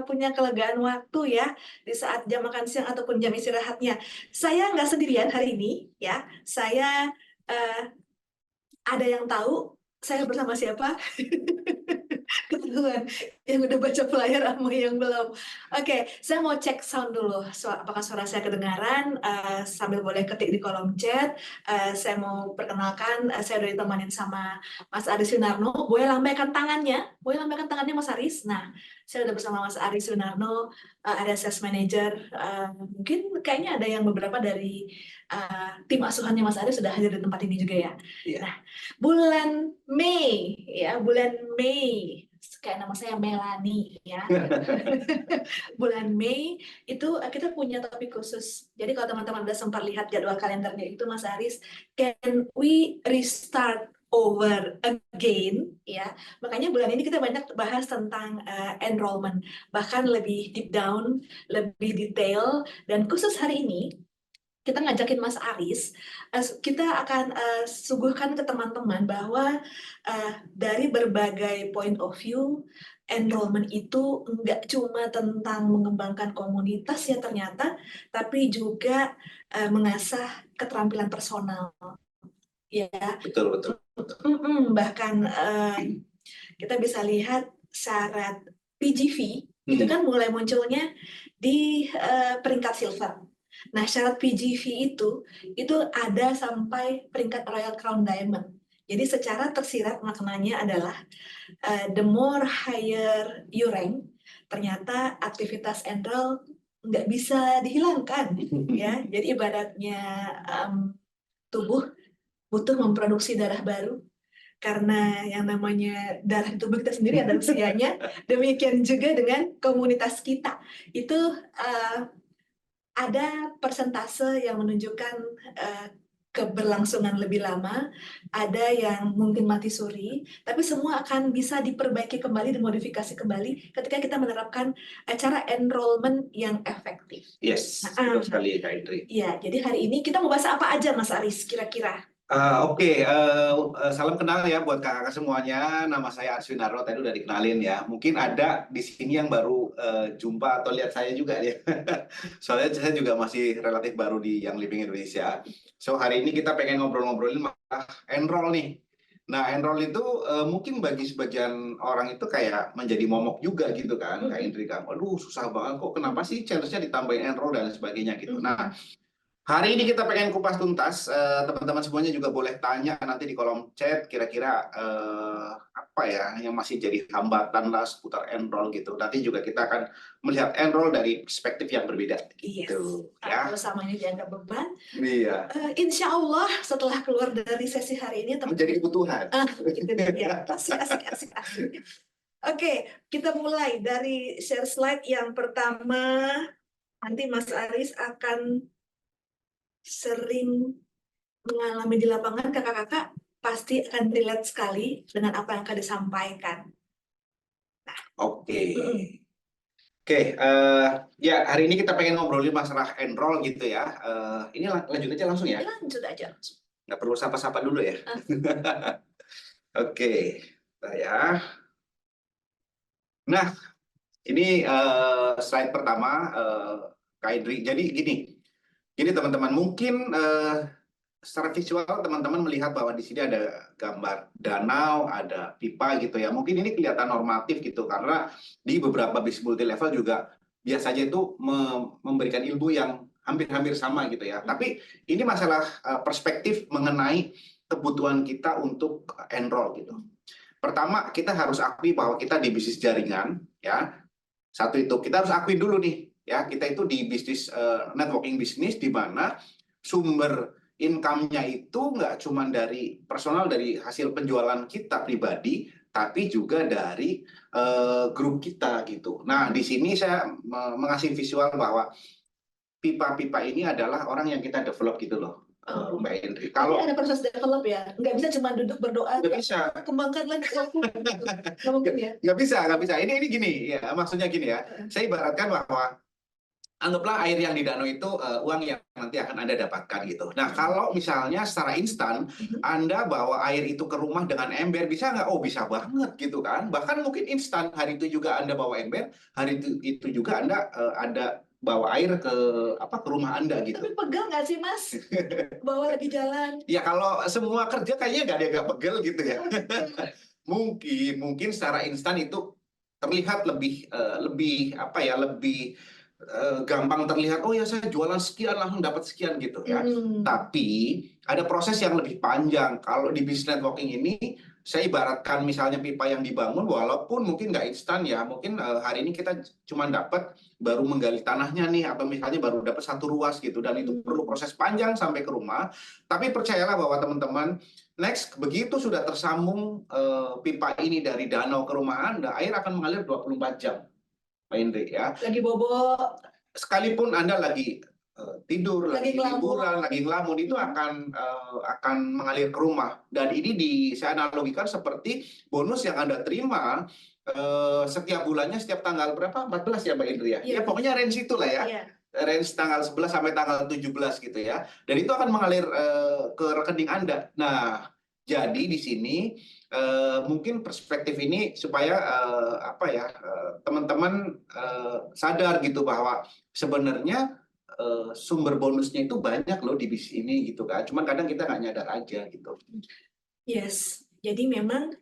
punya kelegaan waktu ya di saat jam makan siang ataupun jam istirahatnya. Saya nggak sendirian hari ini ya. Saya ada yang tahu saya bersama siapa? Ketahuan yang udah baca flyer sama yang belum. Oke, saya mau cek sound dulu. Apakah suara saya kedengaran? Sambil boleh ketik di kolom chat. Saya mau perkenalkan, saya udah ditemanin sama Mas Aris Yunarno. Boleh lambaikan tangannya? Boleh lambaikan tangannya Mas Aris? Nah, saya udah bersama Mas Aris Yunarno, ada sales manager. Mungkin kayaknya ada yang beberapa dari tim asuhannya Mas Aris sudah hadir di tempat ini juga ya. Iya. Nah, bulan Mei ya, bulan Mei kayak nama saya Melani ya. Bulan Mei itu kita punya topik khusus. Jadi kalau teman-teman udah sempat lihat jadwal kalendernya itu Mas Aris, can we restart over again ya. Makanya bulan ini kita banyak bahas tentang enrollment, bahkan lebih deep down, lebih detail, dan khusus hari ini kita ngajakin Mas Aris, kita akan suguhkan ke teman-teman bahwa dari berbagai point of view, enrollment itu nggak cuma tentang mengembangkan komunitas ya ternyata, tapi juga mengasah keterampilan personal. Ya, Betul, betul. bahkan kita bisa lihat syarat PGV itu kan mulai munculnya di peringkat silver. Nah, syarat PGV itu ada sampai peringkat Royal Crown Diamond. Jadi secara tersirat maknanya adalah the more higher you rank, ternyata aktivitas enroll nggak bisa dihilangkan, ya. Jadi ibaratnya tubuh butuh memproduksi darah baru karena yang namanya darah di tubuh kita sendiri ada usianya. Demikian juga dengan komunitas kita itu ada persentase yang menunjukkan keberlangsungan lebih lama, ada yang mungkin mati suri, tapi semua akan bisa diperbaiki kembali, dimodifikasi kembali ketika kita menerapkan cara enrollment yang efektif. Yes, betul sekali Kak Indri. Iya, jadi hari ini kita mau bahas apa aja Mas Aris kira-kira? Oke, salam kenal ya buat kakak semuanya. Nama saya Aris Yunarno, tadi udah dikenalin ya. Mungkin ada di sini yang baru jumpa atau lihat saya juga ya. Soalnya saya juga masih relatif baru di Young Living Indonesia. So hari ini kita pengen ngobrol-ngobrolin masalah enroll nih. Nah, enroll itu mungkin bagi sebagian orang itu kayak menjadi momok juga gitu kan, Kak Indri kan. Aduh, susah banget kok. Kenapa sih challenge-nya ditambahin enroll dan sebagainya gitu. Nah, hari ini kita pengen kupas tuntas, teman-teman semuanya juga boleh tanya nanti di kolom chat kira-kira apa ya yang masih jadi hambatan lah seputar enroll gitu. Nanti juga kita akan melihat enroll dari perspektif yang berbeda gitu. Ya. Kalau sama ini dianggap beban, iya. Insya Allah setelah keluar dari sesi hari ini menjadi kebutuhan. Gitu ya. Asik. Oke, kita mulai dari share slide yang pertama. Nanti Mas Aris akan sering mengalami di lapangan, kakak-kakak pasti akan relate sekali dengan apa yang akan disampaikan. Nah, Oke, ya hari ini kita pengen ngobrolin masalah enroll gitu ya. Ini lanjut aja langsung ya? Lanjut aja. Nggak perlu sapa-sapa dulu ya? Oke, ya. Nah, ini slide pertama, Kak Indri. Jadi gini teman-teman, mungkin secara visual teman-teman melihat bahwa di sini ada gambar danau, ada pipa gitu ya. Mungkin ini kelihatan normatif gitu karena di beberapa bis multi level juga biasanya itu memberikan ilmu yang hampir-hampir sama gitu ya. Tapi ini masalah perspektif mengenai kebutuhan kita untuk enroll gitu. Pertama, kita harus akui bahwa kita di bisnis jaringan ya. Satu itu kita harus akui dulu nih ya, kita itu di bisnis networking bisnis di mana sumber income-nya itu nggak cuma dari personal, dari hasil penjualan kita pribadi, tapi juga dari grup kita gitu. Nah, di sini saya mengasih visual bahwa pipa-pipa ini adalah orang yang kita develop gitu loh, Mbak Indri. Kalau ada proses develop ya, nggak bisa cuma duduk berdoa. Nggak bisa. Kembangkan lagi aku. Nggak mungkin ya. Nggak bisa. Ini gini ya, maksudnya gini ya. Saya ibaratkan bahwa anggaplah air yang di danau itu uang yang nanti akan Anda dapatkan gitu. Nah, kalau misalnya secara instan Anda bawa air itu ke rumah dengan ember, bisa nggak? Oh, bisa banget gitu kan. Bahkan mungkin instan, hari itu juga Anda bawa ember, hari itu juga Anda ada bawa air ke ke rumah Anda gitu. Tapi pegel nggak sih, Mas? Bawa di jalan. Ya kalau semua kerja kayaknya nggak ada yang nggak pegel gitu ya. Mungkin secara instan itu terlihat lebih apa ya, lebih gampang terlihat, oh ya saya jualan sekian langsung dapat sekian gitu ya. Tapi ada proses yang lebih panjang. Kalau di business networking ini, saya ibaratkan misalnya pipa yang dibangun, walaupun mungkin nggak instan ya, mungkin hari ini kita cuma dapat baru menggali tanahnya nih, atau misalnya baru dapat 1 ruas gitu, dan itu perlu proses panjang sampai ke rumah. Tapi percayalah bahwa teman-teman, next begitu sudah tersambung pipa ini dari danau ke rumah Anda, air akan mengalir 24 jam. Pak Indri ya. Lagi bobo. Sekalipun Anda lagi tidur, lagi liburan, lagi ngelamun, itu akan mengalir ke rumah. Dan ini saya analogikan seperti bonus yang Anda terima setiap bulannya, setiap tanggal berapa? 14 ya Mbak Indri ya? Ya pokoknya range itulah ya. Range tanggal 11 sampai tanggal 17 gitu ya. Dan itu akan mengalir ke rekening Anda. Nah, jadi di sini mungkin perspektif ini supaya teman-teman sadar gitu bahwa sebenarnya sumber bonusnya itu banyak loh di bisnis ini gitu kan. Cuman kadang kita nggak nyadar aja gitu. Yes, jadi memang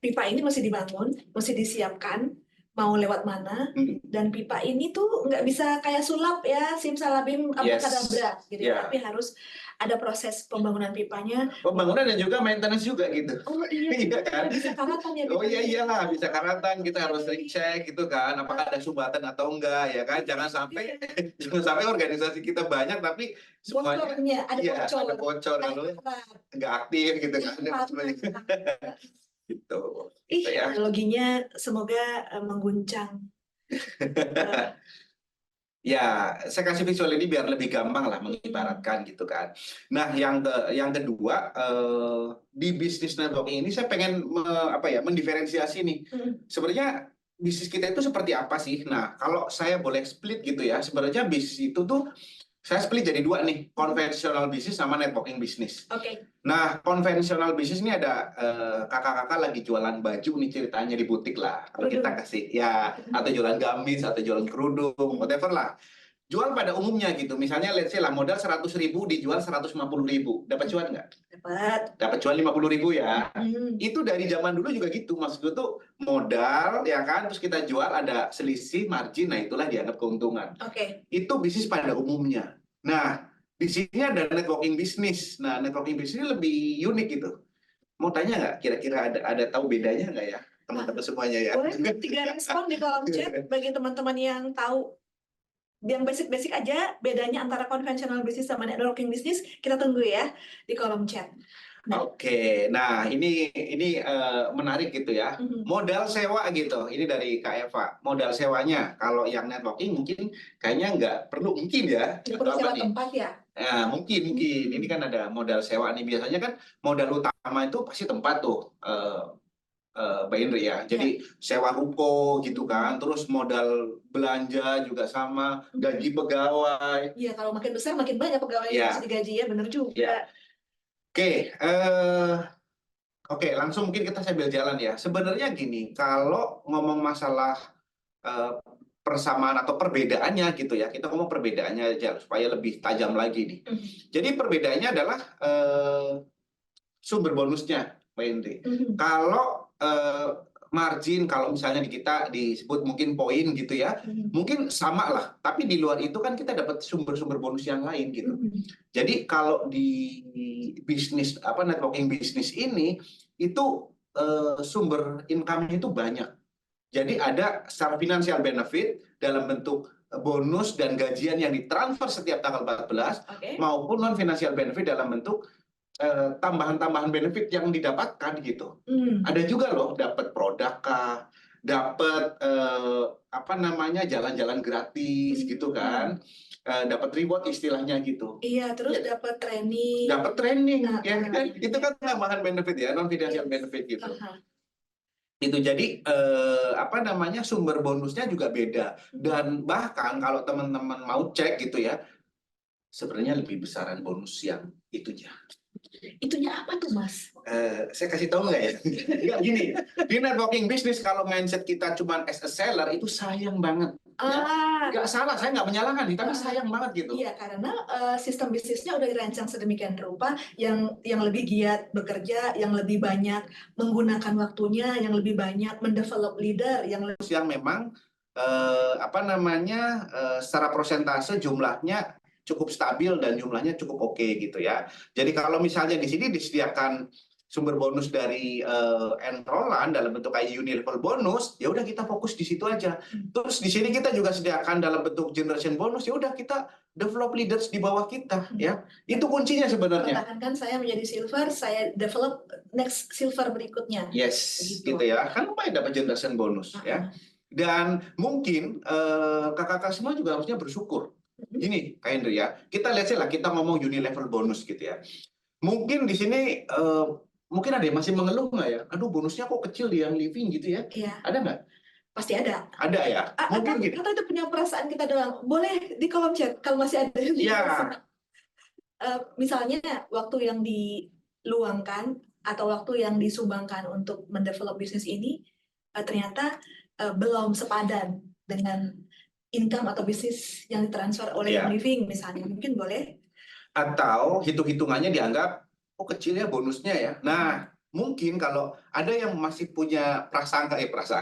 pipa ini mesti dibangun, mesti disiapkan mau lewat mana, dan pipa ini tuh nggak bisa kayak sulap ya, simsalabim abrakadabra gitu ya, tapi harus ada proses pembangunan pipanya. Pembangunan dan juga maintenance juga gitu. Oh iya kan? Bisa karatan ya. Oh iyalah, bisa karatan, kita harus sering cek gitu kan, apakah ada sumbatan atau enggak ya kan. Jangan sampai organisasi kita banyak tapi semuanya ada bocor lalu nggak aktif gitu kan. Gitu. Analoginya semoga mengguncang. Ya, saya kasih visual ini biar lebih gampang lah mengibaratkan gitu kan. Nah, yang kedua di bisnis networking ini saya pengen mendiferensiasi nih. Sebenarnya bisnis kita itu seperti apa sih? Nah, kalau saya boleh split gitu ya, sebenarnya bisnis itu tuh saya split jadi 2 nih, konvensional bisnis sama networking bisnis. Oke. Nah, konvensional bisnis ini ada kakak-kakak lagi jualan baju nih ceritanya di butik lah. Kalau kita kasih ya, atau jualan gamis, atau jualan kerudung, whatever lah. Jual pada umumnya gitu. Misalnya let's say lah modal 100.000 dijual 150.000. Dapat cuan nggak? Dapat cuan 50.000 ya. Itu dari zaman dulu juga gitu. Maksud gue tuh modal ya kan, terus kita jual ada selisih margin, nah itulah dianggap keuntungan. Itu bisnis pada umumnya. Nah, di sini ada networking bisnis. Nah, networking bisnis ini lebih unik gitu. Mau tanya nggak? Kira-kira ada tahu bedanya nggak ya teman-teman semuanya ya? Boleh 3 respon di kolom chat bagi teman-teman yang tahu. Yang basic-basic aja bedanya antara konvensional bisnis sama networking bisnis, kita tunggu ya di kolom chat. Oke, nah ini menarik gitu ya. Modal sewa gitu, ini dari Kak Eva. Modal sewanya, kalau yang networking mungkin kayaknya nggak perlu mungkin ya. Nggak perlu sewa tempat ya? Nah, mungkin. Ini kan ada modal sewa nih. Biasanya kan modal utama itu pasti tempat tuh, Mbak Indri ya. Jadi sewa ruko gitu kan, terus modal belanja juga sama, gaji pegawai. Iya, kalau makin besar makin banyak pegawai yang harus digaji ya, benar juga. Oke, langsung mungkin kita sambil jalan ya. Sebenarnya gini, kalau ngomong masalah persamaan atau perbedaannya gitu ya, kita ngomong perbedaannya aja supaya lebih tajam lagi nih. Jadi perbedaannya adalah sumber bonusnya, Mbak Indri. Kalau margin, kalau misalnya di kita disebut mungkin poin gitu ya, mungkin sama lah. Tapi di luar itu kan kita dapat sumber-sumber bonus yang lain gitu. Jadi kalau di bisnis networking bisnis ini itu sumber income-nya itu banyak. Jadi ada secara financial benefit dalam bentuk bonus dan gajian yang ditransfer setiap tanggal 14, maupun non financial benefit dalam bentuk tambahan-tambahan benefit yang didapatkan gitu. Ada juga loh dapat produk kah, dapat jalan-jalan gratis gitu kan, dapat reward istilahnya gitu. Iya, terus dapat training. Dapat training ya kan, itu kan tambahan benefit ya, non financial benefit gitu. Itu jadi apa namanya, sumber bonusnya juga beda, dan bahkan kalau teman-teman mau cek gitu ya, sebenarnya lebih besaran bonus yang itunya. Itunya apa tuh, Mas? Saya kasih tahu nggak ya? Nggak, gini, di networking bisnis kalau mindset kita cuma as a seller itu sayang banget. Ya. Nggak salah, saya nggak menyalahkan nih, tapi sayang banget gitu. Iya, karena sistem bisnisnya udah dirancang sedemikian rupa yang lebih giat bekerja, yang lebih banyak menggunakan waktunya, yang lebih banyak mendevelop leader, yang memang apa namanya, secara persentase jumlahnya cukup stabil dan jumlahnya cukup oke gitu ya. Jadi kalau misalnya di sini disediakan sumber bonus dari enrollan dalam bentuk kayak unilevel bonus, ya udah kita fokus di situ aja. Terus di sini kita juga sediakan dalam bentuk generation bonus, ya udah kita develop leaders di bawah kita ya. Itu kuncinya sebenarnya. Pertahankan saya menjadi silver, saya develop next silver berikutnya. Yes, Begitu. gitu ya. Kan lumayan dapat generation bonus ya. Dan mungkin kakak-kakak semua juga harusnya bersyukur. Gini, Kak Hendri ya, kita lihat sih lah, kita ngomong unilevel bonus gitu ya. Mungkin di sini mungkin ada yang masih mengeluh nggak ya? Aduh, bonusnya kok kecil di yang living gitu ya? Iya. Ada nggak? Pasti ada. Ada ya. Mungkin gitu. Atau itu punya perasaan kita doang. Boleh di kolom chat kalau masih ada. Iya. Misalnya waktu yang diluangkan atau waktu yang disumbangkan untuk mendevelop bisnis ini ternyata belum sepadan dengan income atau bisnis yang ditransfer oleh Iya. Young Living misalnya, mungkin boleh. Atau hitung-hitungannya dianggap, oh kecil ya bonusnya ya. Nah, mungkin kalau ada yang masih punya prasangka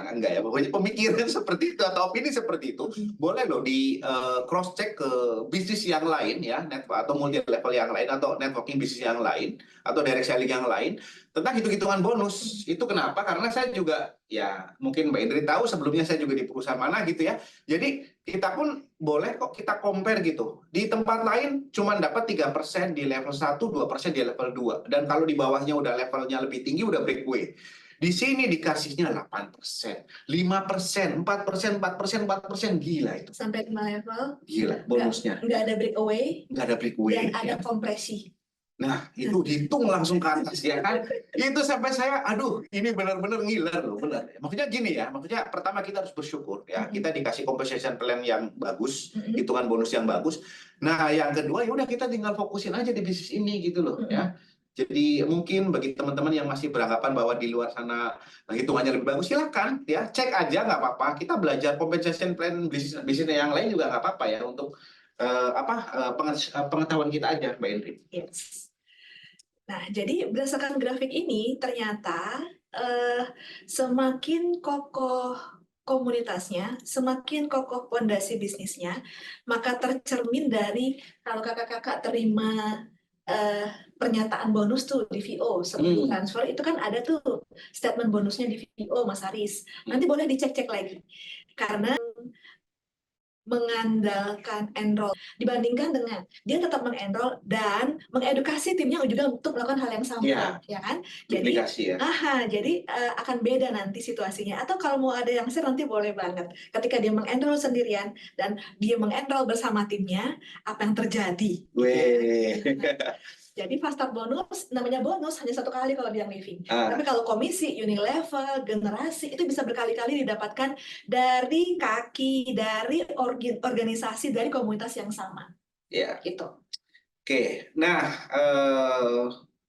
enggak ya, pokoknya pemikiran seperti itu atau opini seperti itu, boleh loh di cross check ke bisnis yang lain ya, atau multi level yang lain, atau networking bisnis yang lain, atau direct selling yang lain tentang hitung-hitungan bonus. Itu kenapa? Karena saya juga, ya mungkin Mbak Indri tahu sebelumnya saya juga di perusahaan mana gitu ya. Jadi kita pun boleh kok kita compare gitu. Di tempat lain cuma dapat 3% di level 1, 2% di level 2. Dan kalau di bawahnya udah levelnya lebih tinggi udah breakaway. Di sini dikasihnya 8%, 5%, 4%, 4%, 4%, gila itu. Sampai 5 level. Gila bonusnya. Nggak ada breakaway. Nggak ada breakaway. Dan ada kompresi. Nah, itu dihitung langsung ke atas ya kan. Itu sampai saya, aduh, ini benar-benar ngiler loh, benar. Maksudnya gini ya, maksudnya pertama kita harus bersyukur ya, kita dikasih compensation plan yang bagus, hitungan bonus yang bagus. Nah, yang kedua ya udah kita tinggal fokusin aja di bisnis ini gitu loh ya. Jadi mungkin bagi teman-teman yang masih beranggapan bahwa di luar sana hitungannya lebih bagus, silakan ya, cek aja nggak apa-apa. Kita belajar compensation plan bisnis yang lain juga nggak apa-apa ya, untuk pengetahuan kita aja, Mbak Indri. Yes. Nah, jadi berdasarkan grafik ini ternyata semakin kokoh komunitasnya, semakin kokoh fondasi bisnisnya, maka tercermin dari kalau kakak-kakak terima pernyataan bonus tuh di VO sebelum transfer, itu kan ada tuh statement bonusnya di VO, Mas Haris. Nanti boleh dicek-cek lagi. Karena mengandalkan enroll dibandingkan dengan dia tetap mengenroll dan mengedukasi timnya juga untuk melakukan hal yang sama, ya kan? Jadi, jadi akan beda nanti situasinya. Atau kalau mau ada yang share nanti boleh banget. Ketika dia mengenroll sendirian dan dia mengenroll bersama timnya, apa yang terjadi? Jadi fast start bonus, namanya bonus hanya satu kali kalau di Young Living. Tapi kalau komisi, unilevel, generasi, itu bisa berkali-kali didapatkan dari kaki, dari organisasi, dari komunitas yang sama. Ya. Gitu. Oke, nah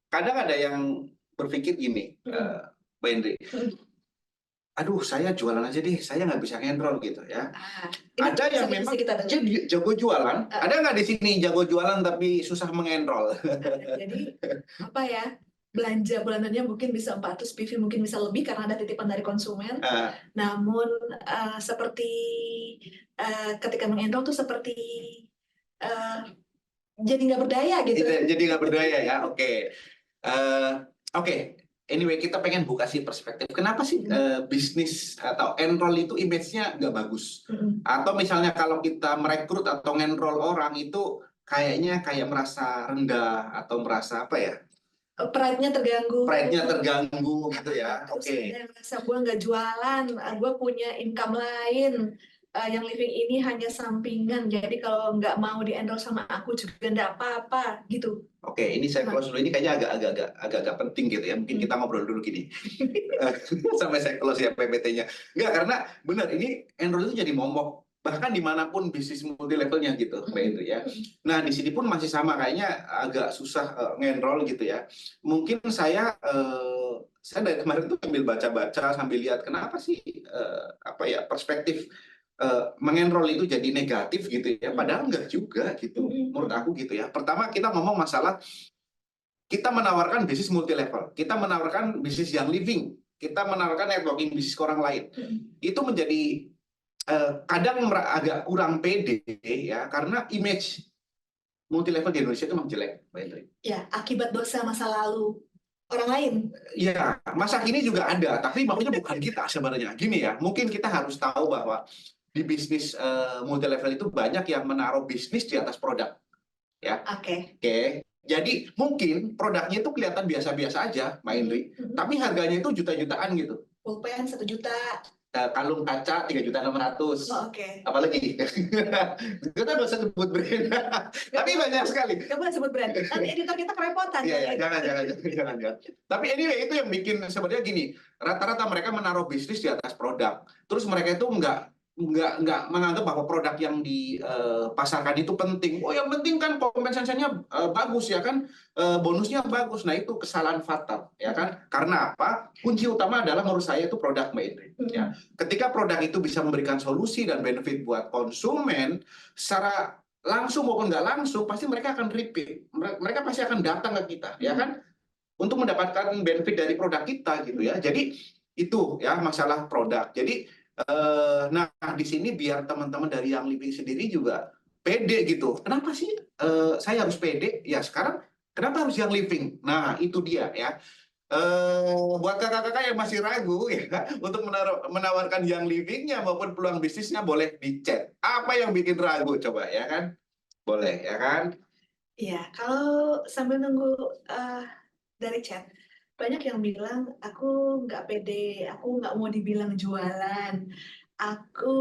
kadang ada yang berpikir gini, Mbak Indri. Aduh, saya jualan aja deh, saya nggak bisa ngenroll gitu ya. Ada yang memang jago jualan, ada nggak di sini jago jualan tapi susah mengenroll? Jadi apa ya, belanja bulanannya mungkin bisa 400 PV, mungkin bisa lebih karena ada titipan dari konsumen. Namun seperti ketika mengenroll tuh seperti jadi nggak berdaya gitu. Jadi nggak berdaya ya, oke. Oke. Anyway, kita pengen buka sih perspektif. Kenapa sih bisnis atau enroll itu image-nya nggak bagus? Atau misalnya kalau kita merekrut atau ngenroll orang itu kayaknya kayak merasa rendah atau merasa apa ya? Pride-nya terganggu. Pride-nya terganggu gitu ya. Oke. Merasa gue nggak jualan, gue punya income lain. yang living ini hanya sampingan, jadi kalau nggak mau di-enroll sama aku juga nggak apa-apa gitu. Oke, ini saya close dulu. Ini kayaknya agak penting gitu ya. Mungkin kita ngobrol dulu gini. Sampai saya close ya PPT-nya. Enggak, karena benar ini enroll itu jadi momok. Bahkan dimanapun bisnis multi levelnya gitu, Mbak Indri ya. Nah, di sini pun masih sama, kayaknya agak susah nge-enroll gitu ya. Mungkin saya dari kemarin tuh sambil baca-baca, sambil lihat kenapa sih perspektif mengenroll itu jadi negatif gitu ya, padahal enggak juga gitu menurut aku gitu ya. Pertama kita ngomong masalah kita menawarkan bisnis multi level, kita menawarkan bisnis yang living, kita menawarkan networking bisnis ke orang lain. Itu menjadi kadang agak kurang pede ya, karena image multi level di Indonesia itu memang jelek, Mbak Indri. Ya, akibat dosa masa lalu orang lain. Ya, masa kini juga ada, tapi maksudnya bukan kita sebenarnya. Gini ya, mungkin kita harus tahu bahwa di bisnis multi level itu banyak yang menaruh bisnis di atas produk, ya. Oke. Jadi mungkin produknya itu kelihatan biasa-biasa aja, Mbak Indri, tapi harganya itu juta-jutaan gitu. Pulpen 1 juta. Kalung kaca 3.600.000. Oh, oke. Apalagi kita nggak usah sebut brand, tapi banyak sekali. Nggak boleh sebut brand. Nanti editor kita kerepotan. Iya, jangan. Tapi anyway, itu yang bikin sebenarnya gini, rata-rata mereka menaruh bisnis di atas produk. Terus mereka itu nggak menganggap bahwa produk yang dipasarkan itu penting. Oh, yang penting kan kompensasinya bagus ya kan, bonusnya bagus. Nah, itu kesalahan fatal ya kan. Karena apa? Kunci utama adalah menurut saya itu produk, Mbak Indri. Ya. Ketika produk itu bisa memberikan solusi dan benefit buat konsumen secara langsung maupun nggak langsung, pasti mereka akan repeat. Mereka pasti akan datang ke kita, ya kan, untuk mendapatkan benefit dari produk kita gitu ya. Jadi itu ya masalah produk. Jadi nah, di sini biar teman-teman dari Young Living sendiri juga pede gitu. Kenapa sih saya harus pede? Ya sekarang kenapa harus Young Living? Nah, itu dia ya. Buat kakak-kakak yang masih ragu ya untuk menawarkan Young Living-nya maupun peluang bisnisnya, boleh di-chat. Apa yang bikin ragu coba ya kan? Boleh ya kan? Iya, kalau sambil nunggu dari chat, banyak yang bilang aku nggak pede, aku nggak mau dibilang jualan, aku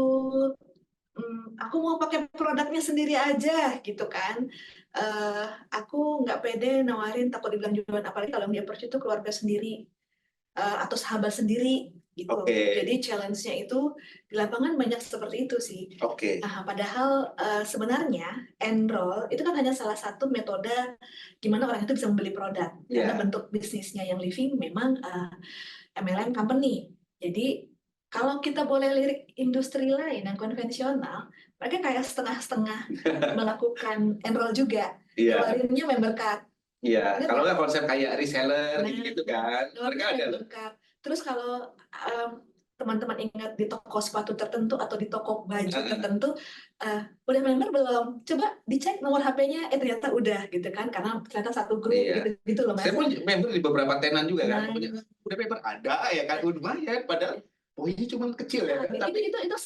mau pakai produknya sendiri aja gitu kan. Aku nggak pede nawarin, takut dibilang jualan, apalagi kalau dia approach itu keluarga sendiri atau sahabat sendiri gitu. Jadi challenge-nya itu di lapangan banyak seperti itu sih. Nah, padahal sebenarnya enroll itu kan hanya salah satu metode gimana orang itu bisa membeli produk. Karena bentuk bisnisnya yang living memang MLM company. Jadi kalau kita boleh lirik industri lain yang konvensional, mereka kayak setengah-setengah melakukan enroll juga. Keluarinnya member card. Iya, kalau nggak konsep kayak reseller gitu kan, mereka ada loh. Terus kalau teman-teman ingat di toko sepatu tertentu atau di toko baju tertentu, udah member belum? Coba dicek nomor HP-nya, ternyata udah gitu kan, karena ternyata satu grup gitu loh. Saya pun member di beberapa tenan juga kan, udah member ada ya kan, lumayan, padahal poinnya cuma kecil ya kan. Itu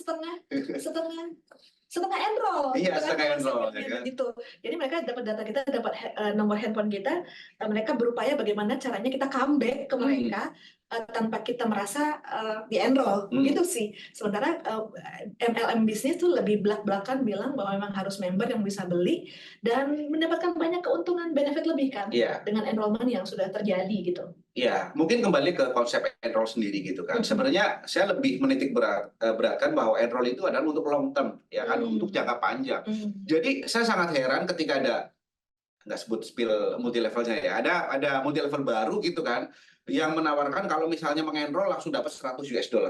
setengah enroll. Iya, setengah enroll ya kan. Gitu. Jadi mereka dapat data kita, dapat nomor handphone kita, mereka berupaya bagaimana caranya kita comeback ke mereka tanpa kita merasa di enroll. Gitu sih. Sementara MLM bisnis tuh lebih belak-belakan bilang bahwa memang harus member yang bisa beli dan mendapatkan banyak keuntungan, benefit lebih kan dengan enrollment yang sudah terjadi gitu. Iya, mungkin kembali ke konsep enroll sendiri gitu kan. Sebenarnya saya lebih menitik beratkan bahwa enroll itu adalah untuk long term, ya kan, untuk jangka panjang. Jadi saya sangat heran ketika ada, nggak sebut spill multi levelnya ya, ada multi level baru gitu kan, yang menawarkan kalau misalnya mengenroll langsung dapat $100.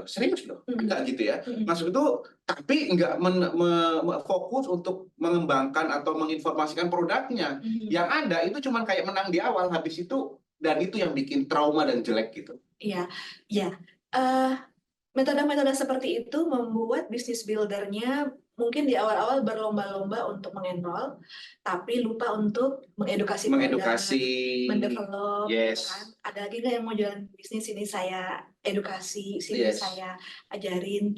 Serius loh, enggak gitu ya. Maksud itu, tapi enggak fokus untuk mengembangkan atau menginformasikan produknya. Yang ada itu cuma kayak menang di awal, habis itu, dan itu yang bikin trauma dan jelek gitu. Iya. Metode-metode seperti itu membuat bisnis buildernya mungkin di awal-awal berlomba-lomba untuk mengenroll, tapi lupa untuk mengedukasi, mendevelop. Kan? Ada lagi nggak yang mau jalan bisnis, ini saya edukasi, sini saya ajarin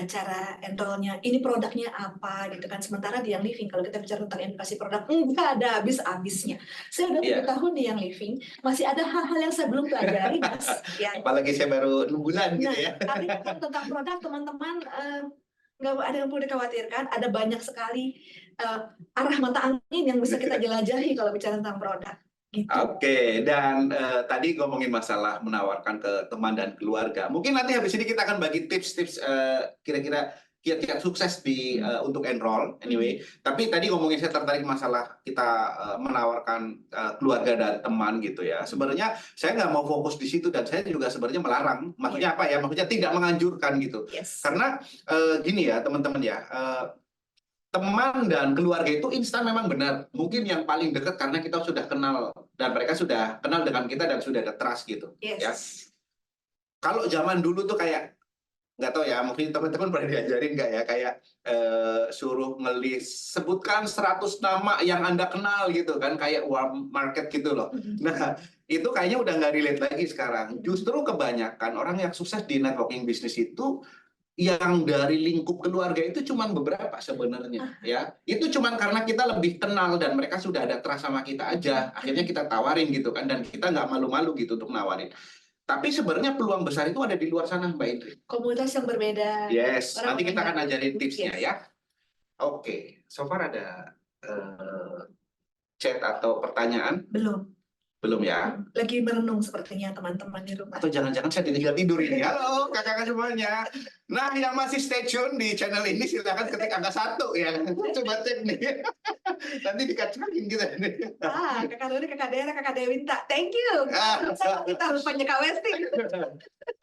cara enrollnya, ini produknya apa gitu kan. Sementara di Young Living, kalau kita bicara tentang edukasi produk, nggak ada habis-habisnya. Saya udah 7 tahun di Young Living, masih ada hal-hal yang saya belum pelajari, Mas. Apalagi saya baru 6 bulan gitu ya. Tapi tentang produk, teman-teman nggak ada yang perlu dikhawatirkan. Ada banyak sekali arah mata angin yang bisa kita jelajahi kalau bicara tentang produk. Gitu. Oke, dan tadi ngomongin masalah menawarkan ke teman dan keluarga. Mungkin nanti habis ini kita akan bagi tips-tips kira-kira kiat-kiat sukses di untuk enroll anyway. Tapi tadi ngomongin saya tertarik masalah kita menawarkan keluarga dan teman gitu ya. Sebenarnya saya nggak mau fokus di situ dan saya juga sebenarnya melarang. Maksudnya apa ya? Maksudnya tidak menganjurkan gitu. Yes. Karena gini ya teman-teman ya. Teman dan keluarga itu instan memang benar. Mungkin yang paling dekat karena kita sudah kenal dan mereka sudah kenal dengan kita dan sudah ada trust gitu. Yes. Ya. Kalau zaman dulu tuh kayak nggak tahu ya, mungkin teman-teman pernah diajarin nggak ya, kayak suruh ngelis sebutkan 100 nama yang Anda kenal gitu kan, kayak warm market gitu loh. Nah, itu kayaknya udah nggak relate lagi sekarang. Justru kebanyakan orang yang sukses di networking bisnis itu yang dari lingkup keluarga itu cuma beberapa sebenarnya ya. Itu cuma karena kita lebih kenal dan mereka sudah ada trust sama kita aja. Akhirnya kita tawarin gitu kan, dan kita nggak malu-malu gitu untuk nawarin. Tapi sebenarnya peluang besar itu ada di luar sana, Mbak Indri. Komunitas yang berbeda. Yes, nanti kita akan ajarin tipsnya ya. Oke, so far ada chat atau pertanyaan? Belum ya? Lagi merenung sepertinya teman-teman di rumah. Atau jangan-jangan saya ditinggal tidur ini. Halo kakak-kakak semuanya. Nah, yang masih stay tune di channel ini silakan ketik angka 1 ya. Coba cek nih. Nanti dikacangin kita nih. Kakak Doni, kakak Dera, kakak Dewinta. Thank you. Kita rupanya Kak Westi.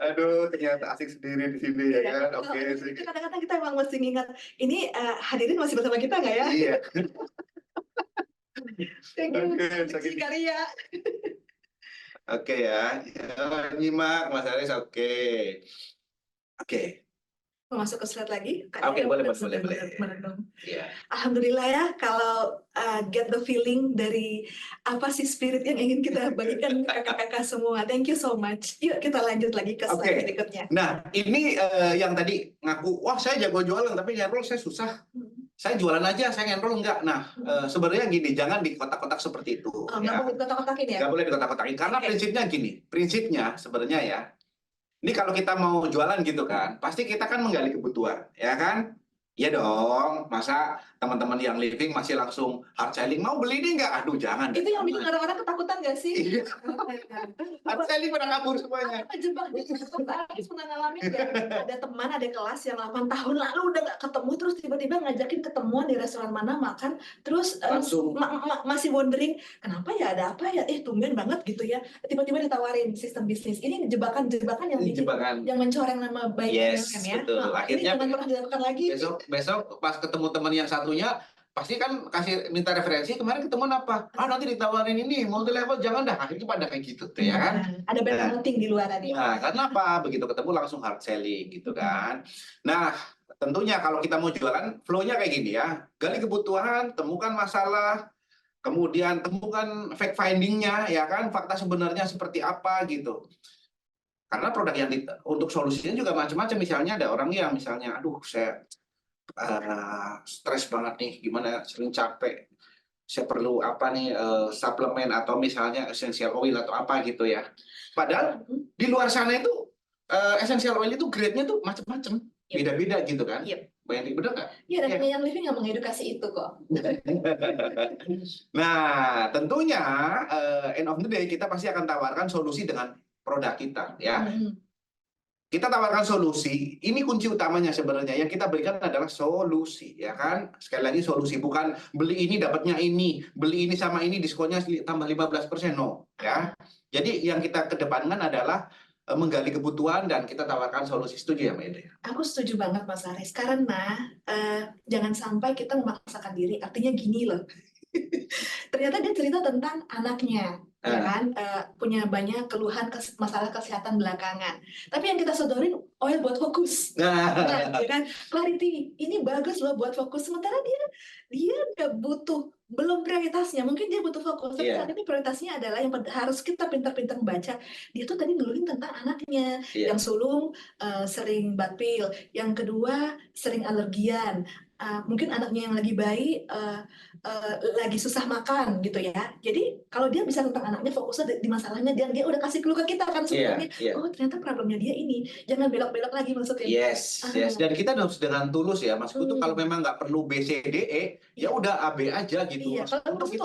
Aduh, ternyata asik sendiri di sini ya kan. Oke. Kadang-kadang kita emang mesti ingat, ini hadirin masih bersama kita nggak ya? Iya. Thank you, Karya. Oke ya, nyimak Mas Aris. Oke. Mau masuk ke slide lagi? Oke, boleh. Yeah. Alhamdulillah ya, kalau get the feeling dari apa sih spirit yang ingin kita bagikan ke kakak-kakak semua. Thank you so much. Yuk kita lanjut lagi ke slide berikutnya. Nah, ini yang tadi ngaku, wah saya jago jualan, tapi enroll saya susah. Saya jualan aja, saya enroll enggak. Nah, sebenarnya gini, jangan di kotak-kotak seperti itu. Nggak boleh dikotak-kotakin ya? Nggak boleh dikotak-kotakin, karena prinsipnya gini. Prinsipnya sebenarnya ya, ini kalau kita mau jualan gitu kan, pasti kita kan menggali kebutuhan, ya kan? Iya dong, masa teman-teman yang living masih langsung hard selling, mau beli ini nggak? Aduh jangan. Itu yang bikin orang-orang ketakutan nggak sih? Iya. Hard selling pada kabur semuanya. Jebak pernah ngalamin nggak? Ada teman, ada kelas yang 8 tahun lalu udah nggak ketemu, terus tiba-tiba ngajakin ketemuan di restoran mana makan, terus masih wondering, kenapa ya, ada apa ya? Tumben banget gitu ya. Tiba-tiba ditawarin sistem bisnis. Ini jebakan-jebakan yang mencoreng nama baik ya. Betul. Akhirnya jangan pernah dilakukan lagi. Besok pas ketemu teman yang satunya pasti kan kasih minta referensi, kemarin ketemuan apa? Nanti ditawarin ini multi level, jangan dah. Akhirnya pada kayak gitu tuh ya kan. Ada bad marketing di luar tadi. Nah, karena apa? Begitu ketemu langsung hard selling gitu kan. Nah, tentunya kalau kita mau jualan, flow-nya kayak gini ya. Gali kebutuhan, temukan masalah, kemudian temukan fact finding-nya ya kan, fakta sebenarnya seperti apa gitu. Karena produk yang untuk solusinya juga macam-macam. Misalnya ada orang yang misalnya, aduh saya stres banget nih, gimana, sering capek, saya perlu apa nih, suplemen atau misalnya essential oil atau apa gitu ya. Padahal di luar sana itu essential oil itu grade-nya tuh macam-macam, beda-beda gitu kan. Banyak bener nggak? Iya, dan yang living nggak mengedukasi itu kok. Nah, tentunya end of the day kita pasti akan tawarkan solusi dengan produk kita ya. Kita tawarkan solusi, ini kunci utamanya sebenarnya. Yang kita berikan adalah solusi, ya kan? Sekali lagi solusi, bukan beli ini dapatnya ini, beli ini sama ini diskonnya tambah 15%, no. Ya. Jadi yang kita kedepankan adalah menggali kebutuhan dan kita tawarkan solusi. Setuju ya, Mbak Indri? Aku setuju banget, Mas Aris. Karena jangan sampai kita memaksakan diri. Artinya gini loh. Ternyata dia cerita tentang anaknya. Ya kan, punya banyak keluhan masalah kesehatan belakangan. Tapi yang kita sodorin oil buat fokus. Ya kan, clarity ini bagus loh buat fokus. Sementara dia nggak butuh, belum prioritasnya. Mungkin dia butuh fokus. Tapi saat ini prioritasnya adalah yang harus kita pintar-pintar baca. Dia tuh tadi ngeluhin tentang anaknya yang sulung, sering batil. Yang kedua sering alergian. Mungkin anaknya yang lagi bayi lagi susah makan gitu ya. Jadi kalau dia bisa tentang anaknya fokusnya di masalahnya, dan dia udah kasih clue ke kita kan sebenarnya. Oh ternyata problemnya dia ini, jangan belok-belok lagi maksudnya. Yes. Dan kita harus dengan tulus ya, maksudku tuh kalau memang nggak perlu B, C, D, E, ya udah A, B aja gitu. Iya, kalau satu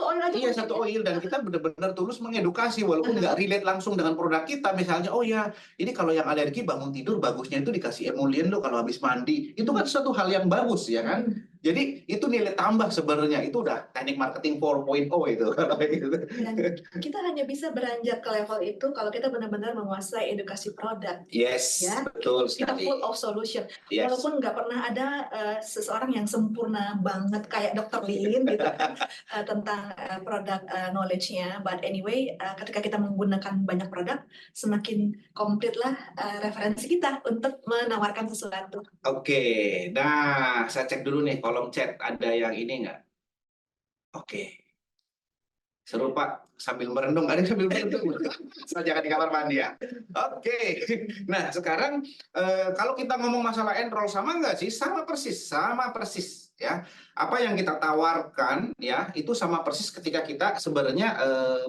oil aja. Iya, satu oil, dan kita benar-benar tulus mengedukasi walaupun nggak relate langsung dengan produk kita. Misalnya, oh ya, ini kalau yang alergi bangun tidur bagusnya itu dikasih emollient loh kalau habis mandi. Itu kan suatu hal yang bagus ya kan. Jadi itu nilai tambah sebenarnya, itu udah teknik marketing 4.0 itu kalau gitu. Dan kita hanya bisa beranjak ke level itu kalau kita benar-benar menguasai edukasi produk. Yes, ya. betul Kita sekali. full of solution. Yes. Walaupun nggak pernah ada seseorang yang sempurna banget kayak Dr. Lilin gitu tentang produk knowledge-nya. But anyway, ketika kita menggunakan banyak produk, semakin komplit lah referensi kita untuk menawarkan sesuatu. Oke, nah saya cek dulu nih kolom chat, ada yang ini nggak? Oke. Seru Pak, sambil merenung, ada yang sambil merenung. Jangan di kamar mandi ya. Oke, nah sekarang kalau kita ngomong masalah enroll, sama nggak sih? Sama persis ya. Apa yang kita tawarkan ya, itu sama persis ketika kita sebenarnya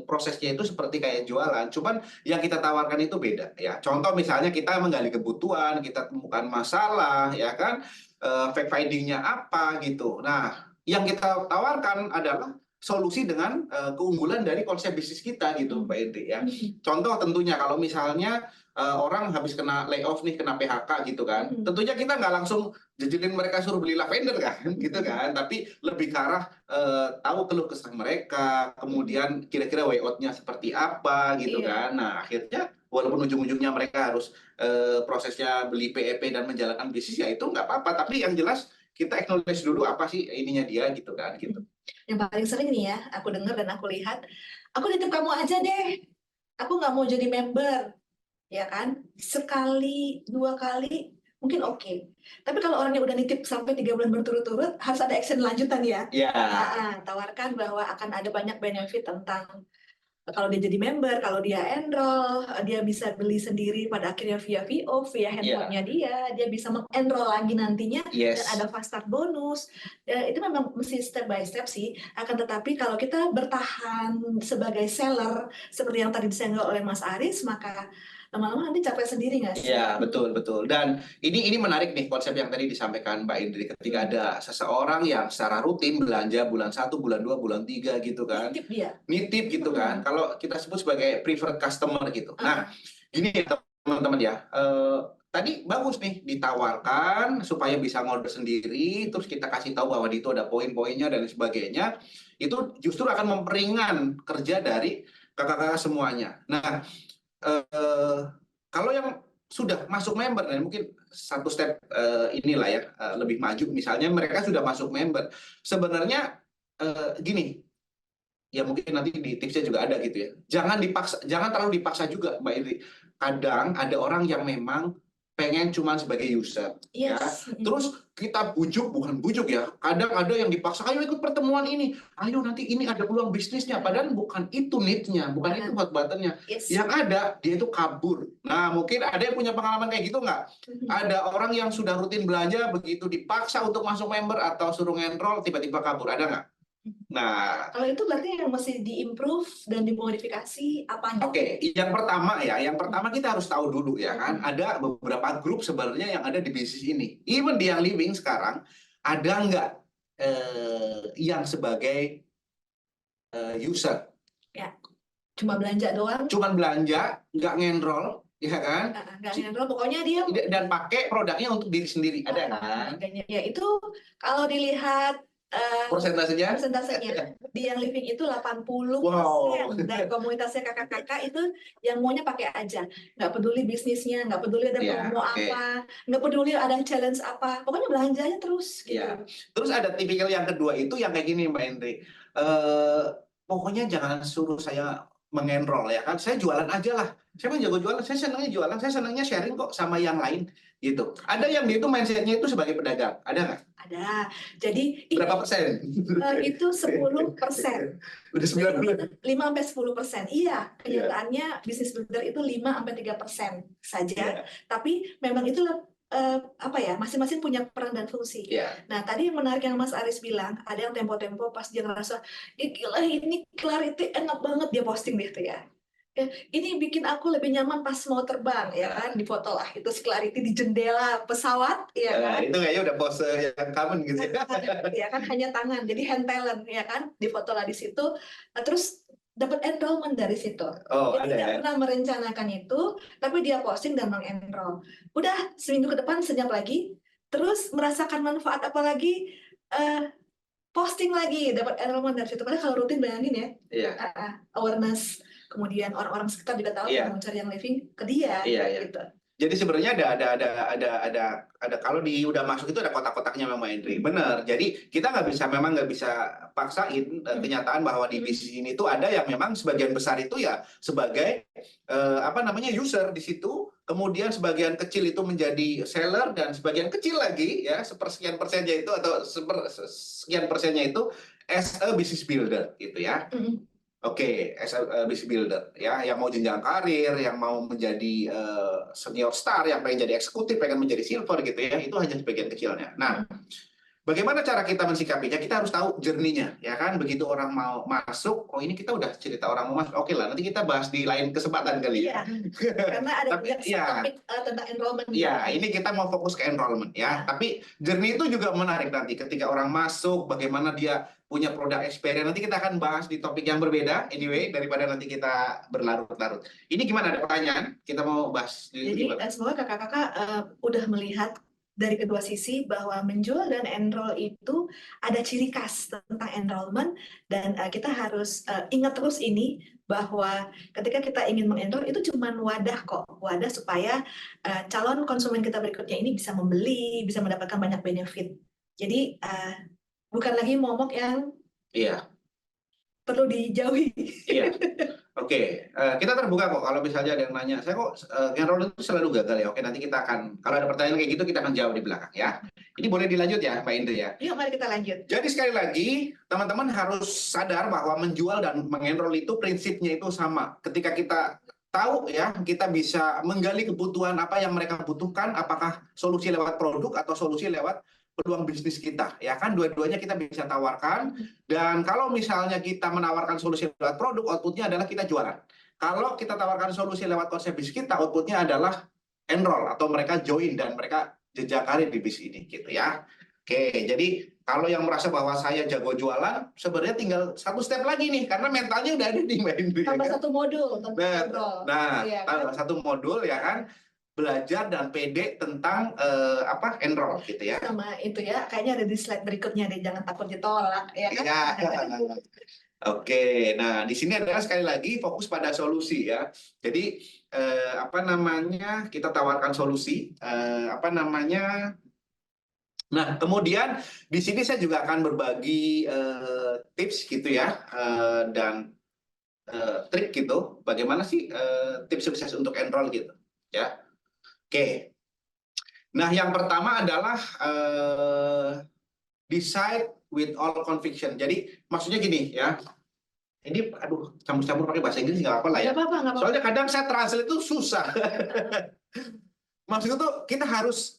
prosesnya itu seperti kayak jualan. Cuman yang kita tawarkan itu beda ya. Contoh misalnya kita menggali kebutuhan, kita temukan masalah ya kan, fact finding-nya apa gitu. Nah, yang kita tawarkan adalah solusi dengan keunggulan dari konsep bisnis kita gitu, Mbak Indri ya. Contoh tentunya kalau misalnya orang habis kena layoff nih, kena PHK gitu kan, tentunya kita nggak langsung jejelin mereka suruh beli lavender kan, gitu kan, tapi lebih ke arah tahu keluh kesah mereka, kemudian kira-kira way out-nya seperti apa gitu kan. Nah akhirnya walaupun ujung-ujungnya mereka harus prosesnya beli PEP dan menjalankan bisnis ya itu nggak apa-apa, tapi yang jelas kita acknowledge dulu apa sih ininya dia gitu kan gitu. Yang paling sering nih ya, aku dengar dan aku lihat, aku nitip kamu aja deh, aku nggak mau jadi member, ya kan? Sekali, 2 kali, mungkin oke. Tapi kalau orangnya udah nitip sampai 3 bulan berturut-turut, harus ada action lanjutan ya. Tawarkan bahwa akan ada banyak benefit tentang kalau dia jadi member, kalau dia enroll, dia bisa beli sendiri pada akhirnya via VO, via handphonenya dia bisa mengenroll lagi nantinya, dan ada fast start bonus. Itu memang mesti step by step sih, akan tetapi kalau kita bertahan sebagai seller, seperti yang tadi disenggol oleh Mas Aris, maka lama-lama nanti capek sendiri nggak sih? Iya, betul. Dan ini menarik nih konsep yang tadi disampaikan Mbak Indri, ketika ada seseorang yang secara rutin belanja bulan 1, bulan 2, bulan 3 gitu kan. Nitip gitu kan. Kalau kita sebut sebagai preferred customer gitu. Nah, ini teman-teman ya. Tadi bagus nih ditawarkan supaya bisa ngorder sendiri, terus kita kasih tahu bahwa di itu ada poin-poinnya dan sebagainya. Itu justru akan memperingan kerja dari kakak-kakak semuanya. Nah, kalau yang sudah masuk member, dan mungkin satu step inilah ya lebih maju, misalnya mereka sudah masuk member, sebenarnya gini, ya mungkin nanti di tipsnya juga ada gitu ya, jangan terlalu dipaksa juga Mbak Indri. Kadang ada orang yang memang pengen cuma sebagai user, ya. Terus kita bukan bujuk ya. Kadang ada yang dipaksa, ayo ikut pertemuan ini, ayo nanti ini ada peluang bisnisnya. Padahal bukan itu need-nya, bukan itu hot button-nya. Yang ada dia itu kabur. Nah mungkin ada yang punya pengalaman kayak gitu nggak? Ada orang yang sudah rutin belanja, begitu dipaksa untuk masuk member atau suruh enroll, tiba-tiba kabur. Ada nggak? Nah, kalau itu berarti yang mesti diimprove dan dimodifikasi apanya? Oke, yang pertama kita harus tahu dulu ya kan, ada beberapa grup sebenarnya yang ada di bisnis ini. Even di yang living sekarang, ada nggak yang sebagai user? Ya, cuma belanja doang. Cuma belanja, nggak ngenroll, ya kan? Nggak ngenroll, pokoknya dia dan pakai produknya untuk diri sendiri, ada kan? Ya itu kalau dilihat Persentasenya di yang living itu 80%. Dan komunitasnya kakak-kakak itu yang maunya pakai aja, nggak peduli bisnisnya, nggak peduli ada promo apa, nggak peduli ada challenge apa, pokoknya belanjanya terus gitu. Terus ada tipikal yang kedua itu yang kayak gini Mbak Indri, pokoknya jangan suruh saya mengenroll ya kan, saya jualan aja lah, saya jago jualan, saya senangnya jualan, saya senangnya sharing kok sama yang lain gitu. Ada yang dia itu mindsetnya itu sebagai pedagang, ada nggak? Ada. Jadi berapa persen? Itu 10%. Udah 9%. 5-10%. Iya, kenyataannya bisnis builder itu 5-3% saja. Tapi memang itulah apa ya, masing-masing punya peran dan fungsi. Iya. Nah, tadi yang menarik yang Mas Aris bilang, ada yang tempo-tempo pas dia ngerasa, "Ih, gila ini Clarity enak banget," dia posting gitu ya. Ya, ini bikin aku lebih nyaman pas mau terbang, ya kan, di foto lah itu si Clarity di jendela pesawat, ya kan. Itu kayaknya udah pose yang common gitu ya. Ya kan, hanya tangan, jadi hand talent, ya kan, di foto lah di situ. Terus dapat enrollment dari situ. Oh, Jadi ada nggak ya. pernah merencanakan itu, tapi dia posting dan mengenroll. Udah seminggu ke depan senyap lagi, terus merasakan manfaat apa lagi, posting lagi, dapat enrollment dari situ. Padahal kalau rutin bayangin ya, Iya. awareness, kemudian orang-orang sekitar juga tahu Iya. mau cari yang living ke dia, Iya. gitu. Jadi sebenarnya ada kalau udah masuk itu ada kotak-kotaknya memang Indri. Benar. Jadi kita memang nggak bisa paksain kenyataan bahwa di bisnis ini tuh ada yang memang sebagian besar itu ya sebagai apa namanya user di situ, kemudian sebagian kecil itu menjadi seller dan sebagian kecil lagi ya sepersekian persennya itu atau sekian persennya itu as a business builder gitu ya. Oke, as a business builder ya, yang mau jenjang karir, yang mau menjadi senior star, yang pengen jadi eksekutif, pengen menjadi silver gitu ya, itu hanya sebagian kecilnya. Nah, bagaimana cara kita mensikapinya? Kita harus tahu journey-nya, ya kan? Begitu orang mau masuk, oh ini kita udah cerita orang mau masuk, oke lah, nanti kita bahas di lain kesempatan kali ya. Karena ada Tapi, juga ya, topik tentang enrollment. Ya, ini kita mau fokus ke enrollment ya. Tapi journey itu juga menarik nanti ketika orang masuk, bagaimana dia punya produk experience. Nanti kita akan bahas di topik yang berbeda, anyway, daripada nanti kita berlarut-larut. Ini gimana, ada pertanyaan? Kita mau bahas. Jadi semoga kakak-kakak udah melihat dari kedua sisi bahwa menjual dan enroll itu ada ciri khas tentang enrollment, dan kita harus ingat terus ini bahwa ketika kita ingin mengenroll itu cuma wadah kok, wadah supaya calon konsumen kita berikutnya ini bisa membeli, bisa mendapatkan banyak benefit. Jadi bukan lagi momok yang perlu dijauhi. Iya. Oke, kita terbuka kok kalau misalnya ada yang nanya, saya kok enroll itu selalu gagal ya. Oke, nanti kita akan, kalau ada pertanyaan kayak gitu kita akan jawab di belakang ya. Ini boleh dilanjut ya Mbak Indri ya. Yuk, mari kita lanjut. Jadi sekali lagi, teman-teman harus sadar bahwa menjual dan mengenroll itu prinsipnya itu sama. Ketika kita tahu ya, kita bisa menggali kebutuhan apa yang mereka butuhkan, apakah solusi lewat produk atau solusi lewat peluang bisnis kita, ya kan, dua-duanya kita bisa tawarkan. Dan kalau misalnya kita menawarkan solusi lewat produk, outputnya adalah kita jualan. Kalau kita tawarkan solusi lewat konsep bisnis kita, outputnya adalah enroll atau mereka join dan mereka jejak karir di bisnis ini, gitu ya. Oke, jadi kalau yang merasa bahwa saya jago jualan, sebenarnya tinggal satu step lagi nih, karena mentalnya udah ada di Mbak Indri. Tambah satu modul tentang enroll. Nah, ya, tambah satu modul ya kan. Belajar dan pede tentang enroll gitu ya. Sama itu ya, kayaknya ada di slide berikutnya deh, jangan takut ditolak ya kan. Iya. Oke, nah di sini adalah sekali lagi fokus pada solusi ya. Jadi apa namanya, kita tawarkan solusi, Nah, kemudian di sini saya juga akan berbagi tips gitu ya, dan trik gitu, bagaimana sih tips sukses untuk enroll gitu ya. Oke. Nah, yang pertama adalah decide with all conviction. Jadi maksudnya gini ya. Ini aduh, campur-campur pakai bahasa Inggris nggak apa-apa lah ya. Nggak apa-apa. Soalnya kadang saya translate itu susah. Maksudnya tuh kita harus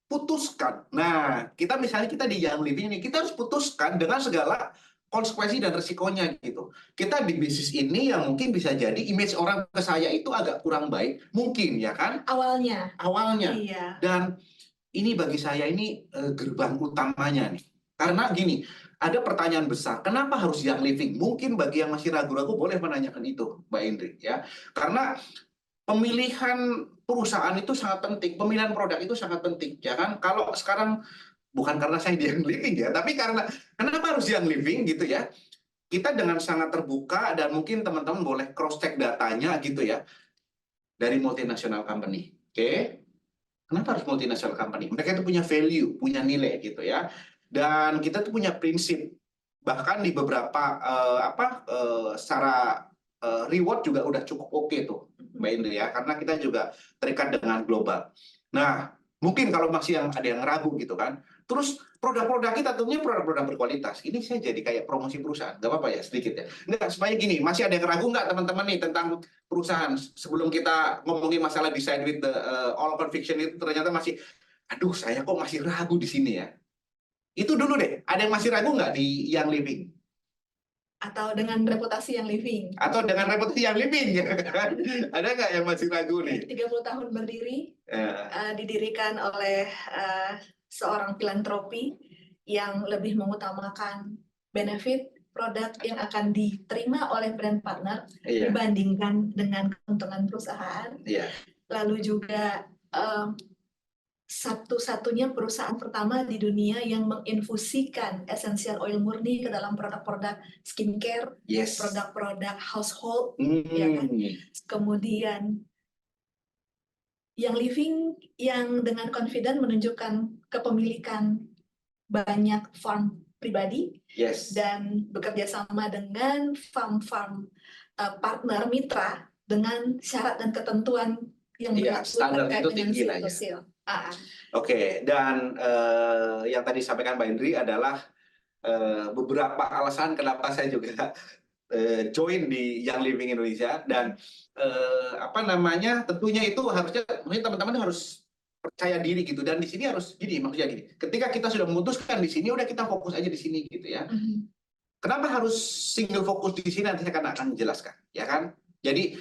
putuskan. Nah, misalnya kita di Young Living ini, kita harus putuskan dengan segala konsekuensi dan resikonya gitu. Kita di bisnis ini yang mungkin bisa jadi image orang ke saya itu agak kurang baik, mungkin ya kan? Awalnya. Iya. Dan ini bagi saya ini gerbang utamanya nih. Karena gini, ada pertanyaan besar, kenapa harus Young Living? Mungkin bagi yang masih ragu-ragu boleh menanyakan itu, Mbak Indri ya. Karena pemilihan perusahaan itu sangat penting, pemilihan produk itu sangat penting, ya kan? Kalau sekarang bukan karena saya di Young Living ya, tapi karena kenapa harus Young Living gitu ya? Kita dengan sangat terbuka dan mungkin teman-teman boleh cross check datanya gitu ya dari multinational company. Oke? Kenapa harus multinational company? Mereka itu punya value, punya nilai gitu ya. Dan kita tuh punya prinsip. Bahkan di beberapa secara reward juga udah cukup oke tuh, Mbak Indri ya, karena kita juga terikat dengan global. Nah, mungkin kalau masih ada yang ragu gitu kan, Terus produk-produk kita tentunya produk-produk berkualitas. Ini saya jadi kayak promosi perusahaan, nggak apa-apa ya sedikit ya. Nggak, supaya gini, masih ada yang ragu nggak teman-teman nih tentang perusahaan? Sebelum kita ngomongin masalah decide with the all conviction itu ternyata masih, aduh saya kok masih ragu di sini ya. Itu dulu deh, ada yang masih ragu nggak di Young Living? Atau dengan reputasi yang living. Atau dengan reputasi Young Living, ya kan? Ada nggak yang masih ragu nih? 30 tahun berdiri, Ya. didirikan oleh seorang filantropi yang lebih mengutamakan benefit produk yang akan diterima oleh brand partner Iya, dibandingkan dengan keuntungan perusahaan. iya. Lalu juga satu-satunya perusahaan pertama di dunia yang menginfusikan essential oil murni ke dalam produk-produk skincare, Yes. produk-produk household, ya kan? Kemudian yang living yang dengan confident menunjukkan kepemilikan banyak farm pribadi Yes. dan bekerja sama dengan farm-farm partner mitra dengan syarat dan ketentuan yang Iya, berlaku standar terkait itu dengan tinggi lah ya. seal-to-seal. Oke, dan yang tadi disampaikan Mbak Indri adalah beberapa alasan kenapa saya juga join di Young Living Indonesia, dan apa namanya, tentunya itu harusnya mungkin teman-teman harus percaya diri gitu, dan di sini harus gini, maksudnya gini, ketika kita sudah memutuskan di sini udah kita fokus aja di sini gitu ya. Kenapa harus single fokus di sini, nanti saya akan menjelaskan ya kan. Jadi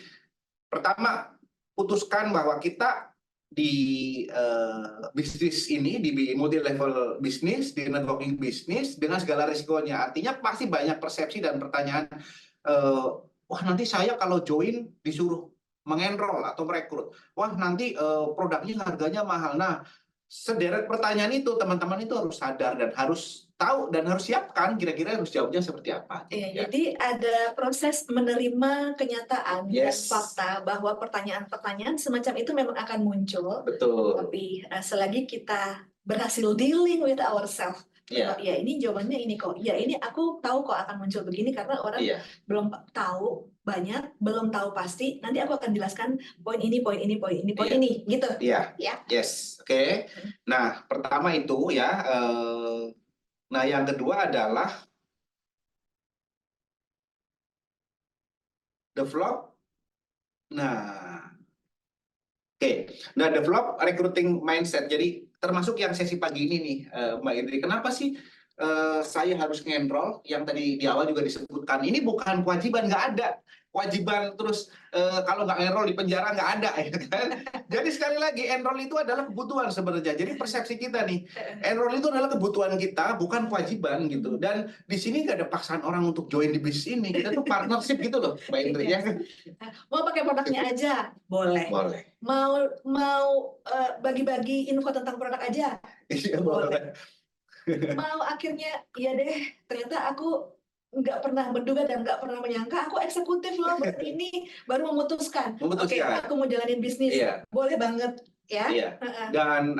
pertama, putuskan bahwa kita di bisnis ini, di multi level bisnis, di networking bisnis dengan segala risikonya. Artinya pasti banyak persepsi dan pertanyaan, wah nanti saya kalau join disuruh mengenrol atau merekrut, wah nanti produknya harganya mahal. Nah, sederet pertanyaan itu teman-teman itu harus sadar dan harus tahu dan harus siapkan kira-kira harus jawabnya seperti apa. Iya, Ya. jadi ada proses menerima kenyataan dan Yes. fakta bahwa pertanyaan-pertanyaan semacam itu memang akan muncul. Betul. Tapi selagi kita berhasil dealing with ourselves, Iya. ya ini jawabannya ini kok, ya ini aku tahu kok akan muncul begini karena orang Iya. belum tahu banyak, belum tahu pasti. Nanti aku akan jelaskan poin ini, poin ini, poin ini, poin Iya. ini, gitu. Iya. Ya. Yes. Oke. Nah, pertama itu ya. Nah, yang kedua adalah develop. Nah, oke. Nah, develop recruiting mindset. Jadi termasuk yang sesi pagi ini nih, Mbak Indri. Kenapa sih saya harus ngenrol? Yang tadi di awal juga disebutkan. Ini bukan kewajiban, nggak ada kewajiban terus kalau nggak enroll di penjara, nggak ada ya kan. Jadi sekali lagi enroll itu adalah kebutuhan sebenarnya. Jadi persepsi kita nih, enroll itu adalah kebutuhan kita, bukan kewajiban gitu. Dan di sini nggak ada paksaan orang untuk join di bisnis ini. Kita tuh partnership gitu loh, Mbak Indri ya. Mau pakai produknya aja, boleh. Boleh. Mau bagi-bagi info tentang produk aja, Iya, boleh. mau akhirnya ya deh ternyata aku nggak pernah menduga dan nggak pernah menyangka aku eksekutif loh baru ini baru memutuskan. Oke, aku mau jalanin bisnis. Iya. Boleh banget ya. Iya. Dan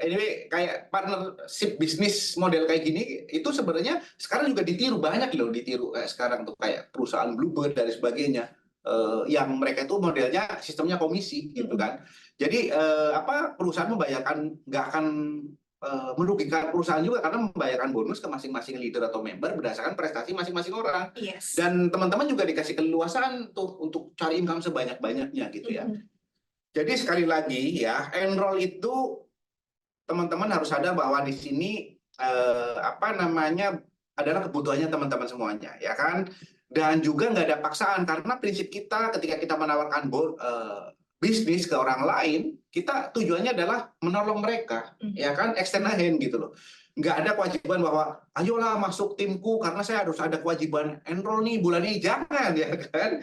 anyway, kayak partnership bisnis model kayak gini itu sebenarnya sekarang juga ditiru, banyak loh ditiru sekarang tuh kayak perusahaan Bluebird dan sebagainya, yang mereka itu modelnya sistemnya komisi gitu kan. Jadi perusahaan membayarkan, nggak akan merugikan perusahaan juga karena membayarkan bonus ke masing-masing leader atau member berdasarkan prestasi masing-masing orang. Yes. Dan teman-teman juga dikasih keleluasaan tuh untuk cari income sebanyak-banyaknya gitu ya. Jadi sekali lagi ya, enroll itu teman-teman harus sadar bahwa di sini adalah kebutuhannya teman-teman semuanya ya kan. Dan juga nggak ada paksaan karena prinsip kita ketika kita menawarkan bisnis ke orang lain, kita tujuannya adalah menolong mereka, ya kan, extend a hand gitu loh. Nggak ada kewajiban bahwa, ayolah masuk timku karena saya harus ada kewajiban enroll nih bulan ini, jangan ya kan.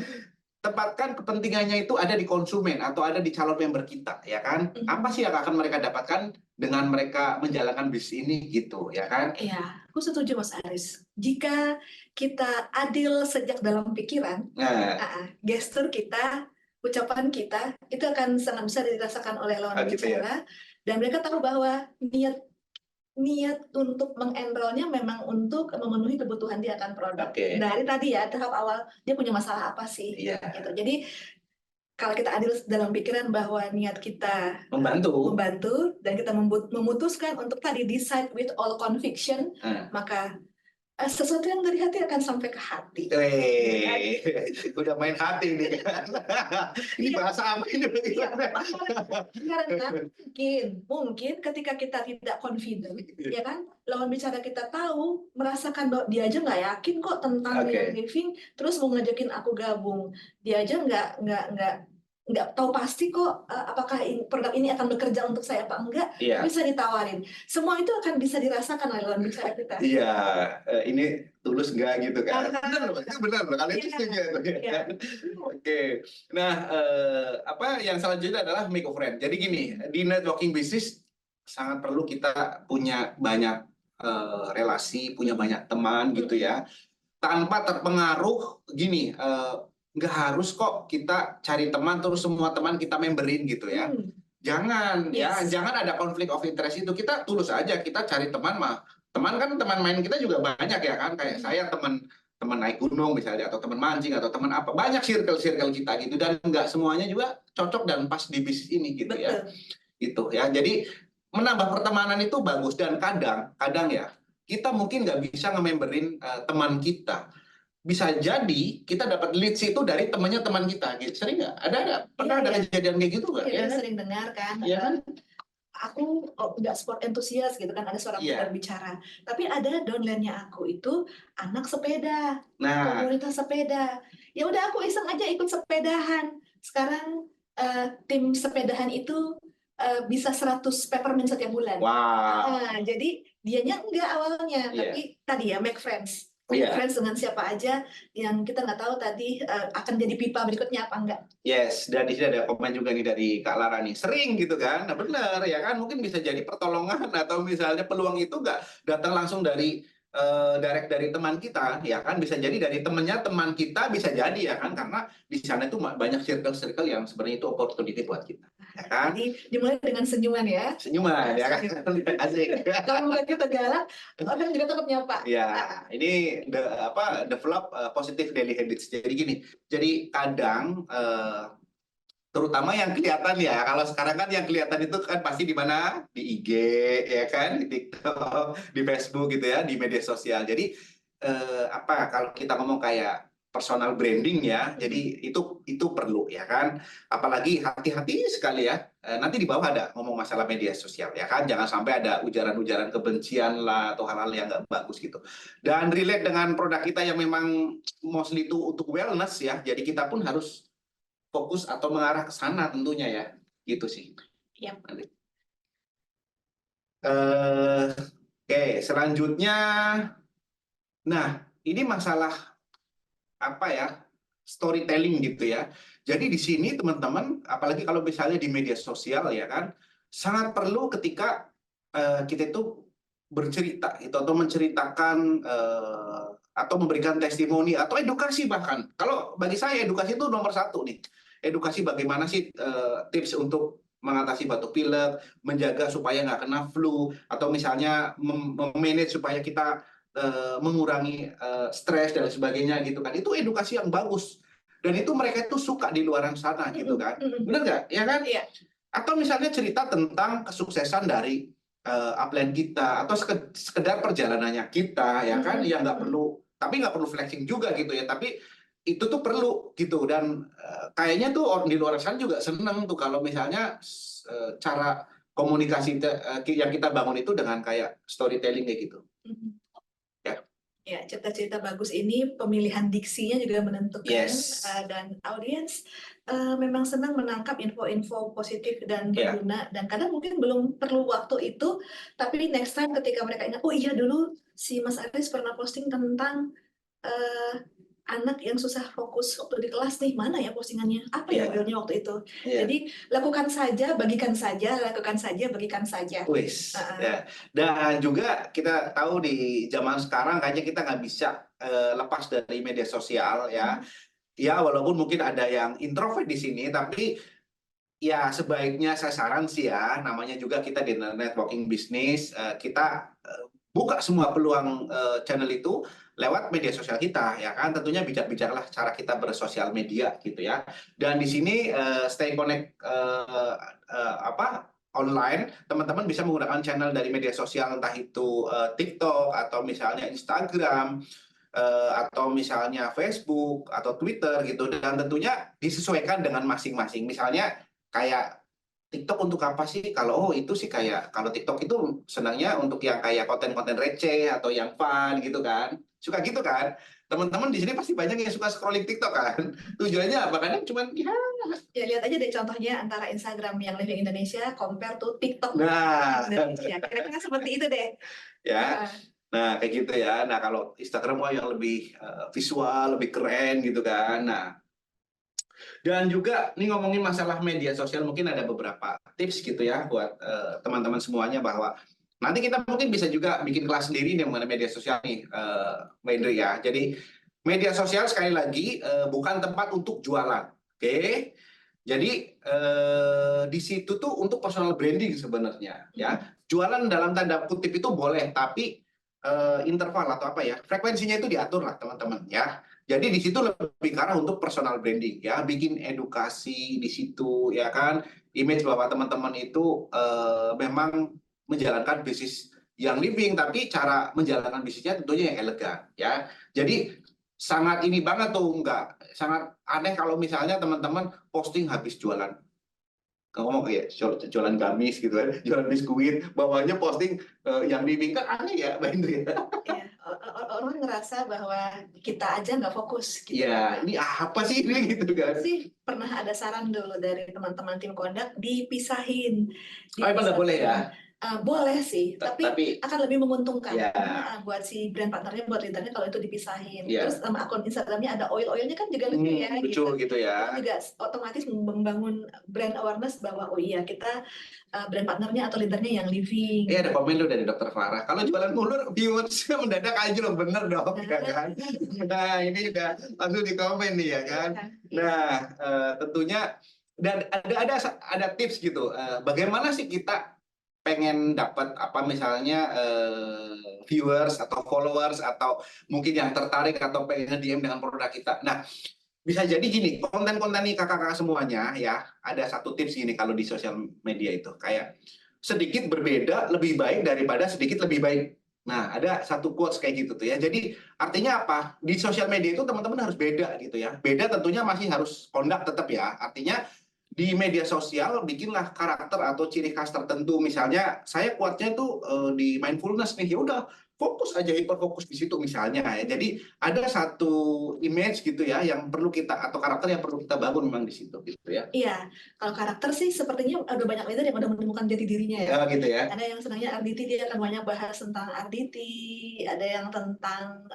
Tempatkan kepentingannya itu ada di konsumen atau ada di calon member kita, ya kan. Apa sih yang akan mereka dapatkan dengan mereka menjalankan bisnis ini gitu, ya kan. Iya, aku setuju Mas Aris. Jika kita adil sejak dalam pikiran, gestur kita, ucapan kita itu akan sangat bisa dirasakan oleh lawan bicara, dan mereka tahu bahwa niat untuk mengenrollnya memang untuk memenuhi kebutuhan dia akan produk. Dari tadi ya tahap awal dia punya masalah apa sih? Gitu. Jadi kalau kita adil dalam pikiran bahwa niat kita membantu dan kita memutuskan untuk tadi decide with all conviction, maka sesuatu yang dari hati akan sampai ke hati. Udah main hati nih kan. Ini bahasa apa ini? Karena mungkin ketika kita tidak confident, ya kan, lawan bicara kita tahu, merasakan bahwa dia aja nggak yakin kok tentang yang living, terus mau ngajakin aku gabung, dia aja nggak tahu pasti kok apakah produk ini akan bekerja untuk saya apa enggak, bisa ditawarin. Semua itu akan bisa dirasakan oleh lawan bicara kita. Iya, ini tulus nggak gitu kan? Benar loh, kalian setuju ya? Oke, nah apa yang selanjutnya adalah make a friend. Jadi gini, di networking bisnis sangat perlu kita punya banyak relasi, punya banyak teman gitu ya, tanpa terpengaruh gini. Nggak harus kok kita cari teman terus semua teman kita memberin gitu ya. Jangan ya, jangan ada konflik of interest itu. Kita tulus aja, kita cari teman mah. Teman kan teman main kita juga banyak ya kan. Kayak saya teman naik gunung misalnya, atau teman mancing, atau teman apa. Banyak circle kita gitu, dan nggak semuanya juga cocok dan pas di bisnis ini gitu. Betul. Ya. Gitu ya. Jadi menambah pertemanan itu bagus, dan kadang ya kita mungkin nggak bisa nge-memberin teman kita. Bisa jadi kita dapat leads itu dari temannya teman kita, gitu. Sering nggak? Pernah ada kejadian kayak gitu nggak? Iya, sering dengar kan. Ya. Aku nggak sport entusias gitu kan, ada seorang berbicara. Tapi ada downline-nya aku itu anak sepeda, komunitas sepeda. Ya udah aku iseng aja ikut sepedahan. Sekarang tim sepedahan itu bisa 100 peppermint setiap bulan. Jadi dianya enggak awalnya, tapi tadi ya make friends. Friends dengan siapa aja yang kita nggak tahu tadi akan jadi pipa berikutnya apa enggak. Yes, dan di sini ada komen juga nih dari Kak Lara nih, sering gitu kan. Nah benar ya kan, mungkin bisa jadi pertolongan, atau misalnya peluang itu nggak datang langsung dari direct dari teman kita, ya kan, bisa jadi dari temannya teman kita, bisa jadi ya kan, karena di sana itu banyak circle yang sebenarnya itu opportunity buat kita, ya kan. Jadi dimulai dengan senyuman ya. Senyuman ya kan, asik. Kalau muka kita galak, orang juga takut nyapa. Ya, ini develop positive daily habits. Jadi gini, jadi kadang terutama yang kelihatan ya, kalau sekarang kan yang kelihatan itu kan pasti di mana, di IG ya kan, di TikTok, di Facebook gitu ya, di media sosial. Jadi kalau kita ngomong kayak personal branding ya, jadi itu perlu ya kan, apalagi hati-hati sekali ya. Nanti di bawah ada ngomong masalah media sosial ya kan, jangan sampai ada ujaran-ujaran kebencian lah atau hal-hal yang nggak bagus gitu. Dan relate dengan produk kita yang memang mostly itu untuk wellness ya, jadi kita pun harus fokus atau mengarah ke sana tentunya ya, gitu sih. Oke, selanjutnya, nah ini masalah apa ya, storytelling gitu ya. Jadi di sini teman-teman, apalagi kalau misalnya di media sosial ya kan, sangat perlu ketika kita itu bercerita itu, atau menceritakan atau memberikan testimoni atau edukasi. Bahkan kalau bagi saya edukasi itu nomor satu nih. Edukasi bagaimana sih tips untuk mengatasi batuk pilek, menjaga supaya nggak kena flu, atau misalnya memanage supaya kita mengurangi stres dan sebagainya gitu kan. Itu edukasi yang bagus, dan itu mereka itu suka di luaran sana gitu kan. Benar nggak? Ya kan? Atau misalnya cerita tentang kesuksesan dari upline kita, atau sekedar perjalanannya kita ya kan, yang nggak perlu, tapi nggak perlu flexing juga gitu ya, tapi itu tuh perlu gitu. Dan kayaknya tuh orang di luar sana juga seneng tuh kalau misalnya cara komunikasi yang kita bangun itu dengan kayak storytelling kayak gitu. Ya, cerita-cerita bagus ini pemilihan diksinya juga menentukan. Dan audiens memang senang menangkap info-info positif dan berguna. Dan kadang mungkin belum perlu waktu itu, tapi next time ketika mereka ingat, oh iya dulu si Mas Aris pernah posting tentang anak yang susah fokus waktu di kelas nih, mana ya postingannya, apa ya judulnya waktu itu. Jadi lakukan saja, bagikan saja, lakukan saja, bagikan saja. Dan juga kita tahu di zaman sekarang kayaknya kita nggak bisa lepas dari media sosial ya. Ya walaupun mungkin ada yang introvert di sini, tapi ya sebaiknya saya saran sih ya, namanya juga kita di networking bisnis, kita buka semua peluang channel itu lewat media sosial kita, ya kan? Tentunya bijak-bijaklah cara kita bersosial media gitu ya. Dan di sini stay connect online, teman-teman bisa menggunakan channel dari media sosial entah itu TikTok atau misalnya Instagram atau misalnya Facebook atau Twitter gitu, dan tentunya disesuaikan dengan masing-masing. Misalnya kayak TikTok untuk apa sih? Kalau itu sih kayak kalau TikTok itu senangnya untuk yang kayak konten-konten receh atau yang fun gitu kan. Suka gitu kan? Teman-teman di sini pasti banyak yang suka scrolling TikTok kan. Tujuannya apa? Kadang cuman Ya lihat aja deh contohnya antara Instagram yang Living Indonesia compare to TikTok nah, Indonesia. Kira-kira seperti itu deh. ya. Nah, kayak gitu ya. Nah, kalau Instagram yang lebih visual, lebih keren gitu kan. Nah, dan juga nih ngomongin masalah media sosial, mungkin ada beberapa tips gitu ya buat teman-teman semuanya, bahwa nanti kita mungkin bisa juga bikin kelas sendiri nih mengenai media sosial nih, Mbak Indri ya. Jadi media sosial sekali lagi bukan tempat untuk jualan, oke? Jadi di situ tuh untuk personal branding sebenarnya ya. Jualan dalam tanda kutip itu boleh, tapi interval atau apa ya, frekuensinya itu diatur lah teman-teman ya. Jadi di situ lebih ke arah untuk personal branding ya, bikin edukasi di situ ya kan, image bahwa teman-teman itu memang menjalankan bisnis yang living, tapi cara menjalankan bisnisnya tentunya yang elegan ya. Jadi sangat ini banget tuh, enggak sangat aneh kalau misalnya teman-teman posting habis jualan, ngomong kayak jualan gamis gitu kan, jualan biskuit, bawahnya posting yang living, kan aneh ya Mbak Indri ya. Ya, orang ngerasa bahwa kita aja nggak fokus gitu. Ya, ini apa sih ini gitu kan? Sih pernah ada saran dulu dari teman-teman tim kondak dipisahin. Oh, emang nggak boleh ya? Boleh sih, tapi akan lebih menguntungkan ya, buat si brand partnernya, buat leadernya kalau itu dipisahin. Ya. Terus sama akun Instagramnya ada oil-oilnya kan juga lucu ya. Lucu gitu ya. Itu juga otomatis membangun brand awareness bahwa oh iya kita brand partnernya atau leadernya yang living. Ada komen lu dari Dokter Farah. Kalau jualan mulur, viewersnya mendadak aja loh, bener dong, ya kan? Nah, ini juga langsung di komen nih ya kan. Nah, tentunya dan ada tips gitu. Bagaimana sih kita pengen dapat apa misalnya viewers atau followers atau mungkin yang tertarik atau pengen DM dengan produk kita. Nah, bisa jadi gini, konten-konten nih kakak-kakak semuanya ya, ada satu tips gini kalau di sosial media itu, kayak sedikit berbeda lebih baik daripada sedikit lebih baik. Nah, ada satu quotes kayak gitu tuh ya. Jadi artinya apa? Di sosial media itu teman-teman harus beda gitu ya. Beda tentunya masih harus kondak tetap ya. Artinya di media sosial bikinlah karakter atau ciri khas tertentu. Misalnya saya kuatnya tuh di mindfulness nih, ya udah fokus aja, hiperfokus di situ misalnya ya. Jadi ada satu image gitu ya yang perlu kita, atau karakter yang perlu kita bangun memang di situ gitu ya. Iya, kalau karakter sih sepertinya ada banyak leader yang udah menemukan jati dirinya ya. Gitu ya. Ada yang senangnya RDT, dia akan banyak bahas tentang RDT, ada yang tentang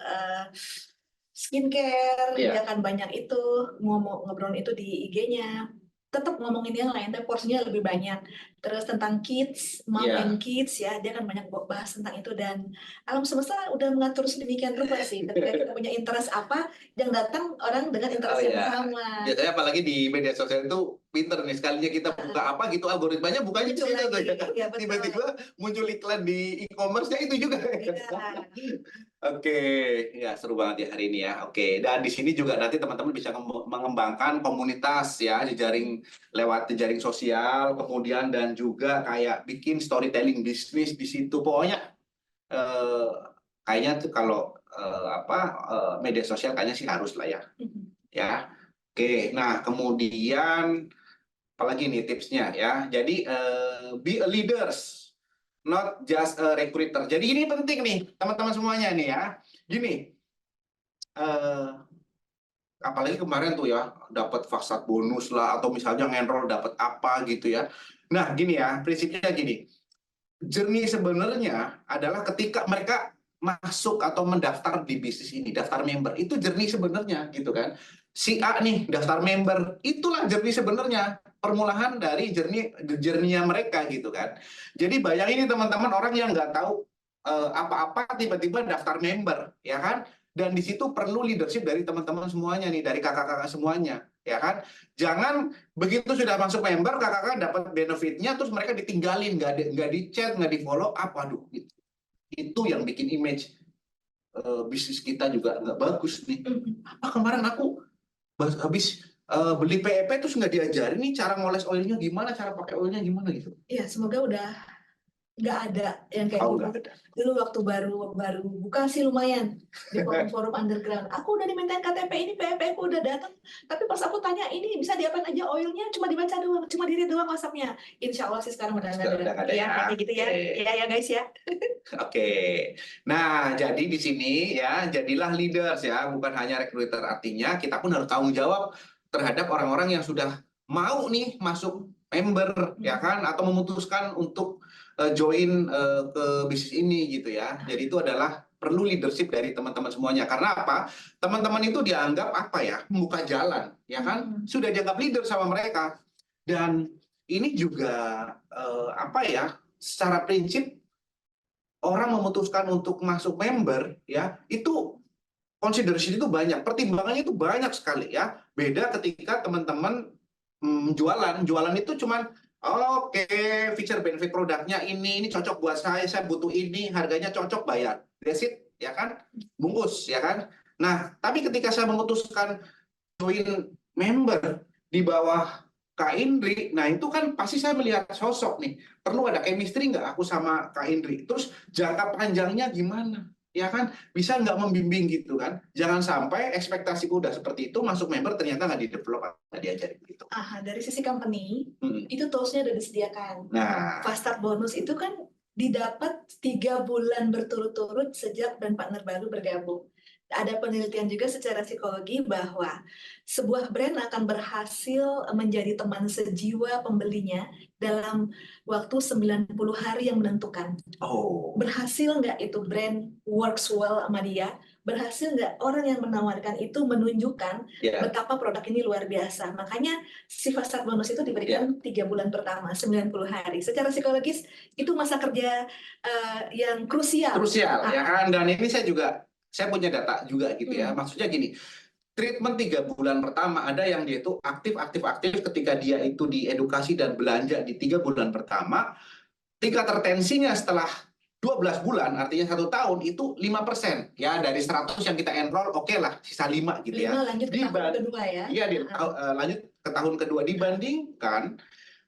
skincare, dia akan banyak itu ngobrol itu di IG-nya. Tetap ngomongin yang lain, tapi porsinya lebih banyak. Terus tentang kids, mom and kids ya, dia akan banyak bahas tentang itu, dan alam semesta udah mengatur sedemikian rupa sih. Ketika kita punya interest apa, yang datang orang dengan interest yang sama. Biasanya apalagi di media sosial itu pinter nih, sekalinya kita buka apa gitu, algoritmanya bukanya gitu tuh ya. Tiba-tiba muncul iklan di e-commerce-nya itu juga. Oke, ya seru banget ya hari ini ya. Oke, dan di sini juga nanti teman-teman bisa mengembangkan komunitas ya, jejaring lewat jejaring sosial, kemudian dan juga kayak bikin storytelling bisnis di situ. Pokoknya kayaknya tuh kalau media sosial kayaknya sih harus lah ya. Ya. Oke, nah kemudian apalagi nih tipsnya ya. Jadi be a leaders, not just a recruiter. Jadi ini penting nih teman-teman semuanya nih ya. Gini, apalagi kemarin tuh ya dapat fasad bonus lah, atau misalnya ngenroll dapat apa gitu ya. Nah gini ya, prinsipnya gini, journey sebenarnya adalah ketika mereka masuk atau mendaftar di bisnis ini, daftar member, itu journey sebenarnya gitu kan. Si A nih daftar member, itulah journey sebenarnya, permulaan dari journey-nya mereka gitu kan. Jadi bayangin ini teman-teman, orang yang nggak tahu apa-apa tiba-tiba daftar member ya kan. Dan di situ perlu leadership dari teman-teman semuanya nih, dari kakak-kakak semuanya, ya kan? Jangan begitu sudah masuk member, kakak-kakak dapat benefitnya, terus mereka ditinggalin, nggak di chat, nggak di follow up, waduh. itu yang bikin image bisnis kita juga nggak bagus nih. Apa kemarin aku habis beli PEP terus nggak diajarin nih cara ngoles oilnya gimana, cara pakai oilnya gimana gitu. Iya, semoga udah nggak ada yang kayak Oh, gitu. nggak ada. Dulu waktu baru buka sih lumayan di forum-forum underground. Aku udah dimintain KTP, ini PEP aku udah datang. Tapi pas aku tanya ini bisa diapain aja oilnya, cuma dibaca doang, cuma diri doang WhatsApp-nya. Insya Allah sih sekarang udah nggak Udah nggak ada ya, ya. kayak gitu ya. Oke. Ya ya guys ya. Oke. Nah, jadi di sini ya, jadilah leaders ya, bukan hanya recruiter. Artinya kita pun harus tanggung jawab terhadap orang-orang yang sudah mau nih masuk member ya kan, atau memutuskan untuk join ke bisnis ini gitu ya. Jadi itu adalah perlu leadership dari teman-teman semuanya. Karena apa? Teman-teman itu dianggap apa ya? Membuka jalan, ya kan? Sudah dianggap leader sama mereka. Dan ini juga apa ya? Secara prinsip orang memutuskan untuk masuk member ya, itu consideration itu banyak, pertimbangannya itu banyak sekali ya. Beda ketika teman-teman jualan itu cuman oke, feature benefit produknya ini cocok buat saya butuh ini, harganya cocok, bayar, that's it, ya kan, bungkus, ya kan. Nah, tapi ketika saya memutuskan join member di bawah Kak Indri, nah itu kan pasti saya melihat sosok nih, perlu ada chemistry nggak aku sama Kak Indri, terus jangka panjangnya gimana, ya kan, bisa nggak membimbing gitu kan, jangan sampai ekspektasiku udah seperti itu, masuk member ternyata nggak di-develop, nggak diajarin gitu. Dari sisi company, itu toolsnya udah disediakan. Nah, Fast Start bonus itu kan didapat 3 bulan berturut-turut sejak brand partner baru bergabung. Ada penelitian juga secara psikologi bahwa sebuah brand akan berhasil menjadi teman sejiwa pembelinya dalam waktu 90 hari yang menentukan. Berhasil nggak itu brand works well sama dia? Berhasil nggak orang yang menawarkan itu menunjukkan betapa produk ini luar biasa? Makanya si Fast Start bonus itu diberikan 3 bulan pertama, 90 hari. Secara psikologis itu masa kerja yang krusial. Krusial, ya kan? Dan ini saya punya data juga gitu ya. Maksudnya gini, treatment 3 bulan pertama ada yang dia itu aktif ketika dia itu diedukasi dan belanja di 3 bulan pertama, tingkat retensinya setelah 12 bulan, artinya 1 tahun itu 5%. Ya, dari 100 yang kita enroll, oke lah, sisa 5 gitu ya. 5 lanjut ke tahun kedua ya. Iya, lanjut ke tahun kedua. Dibandingkan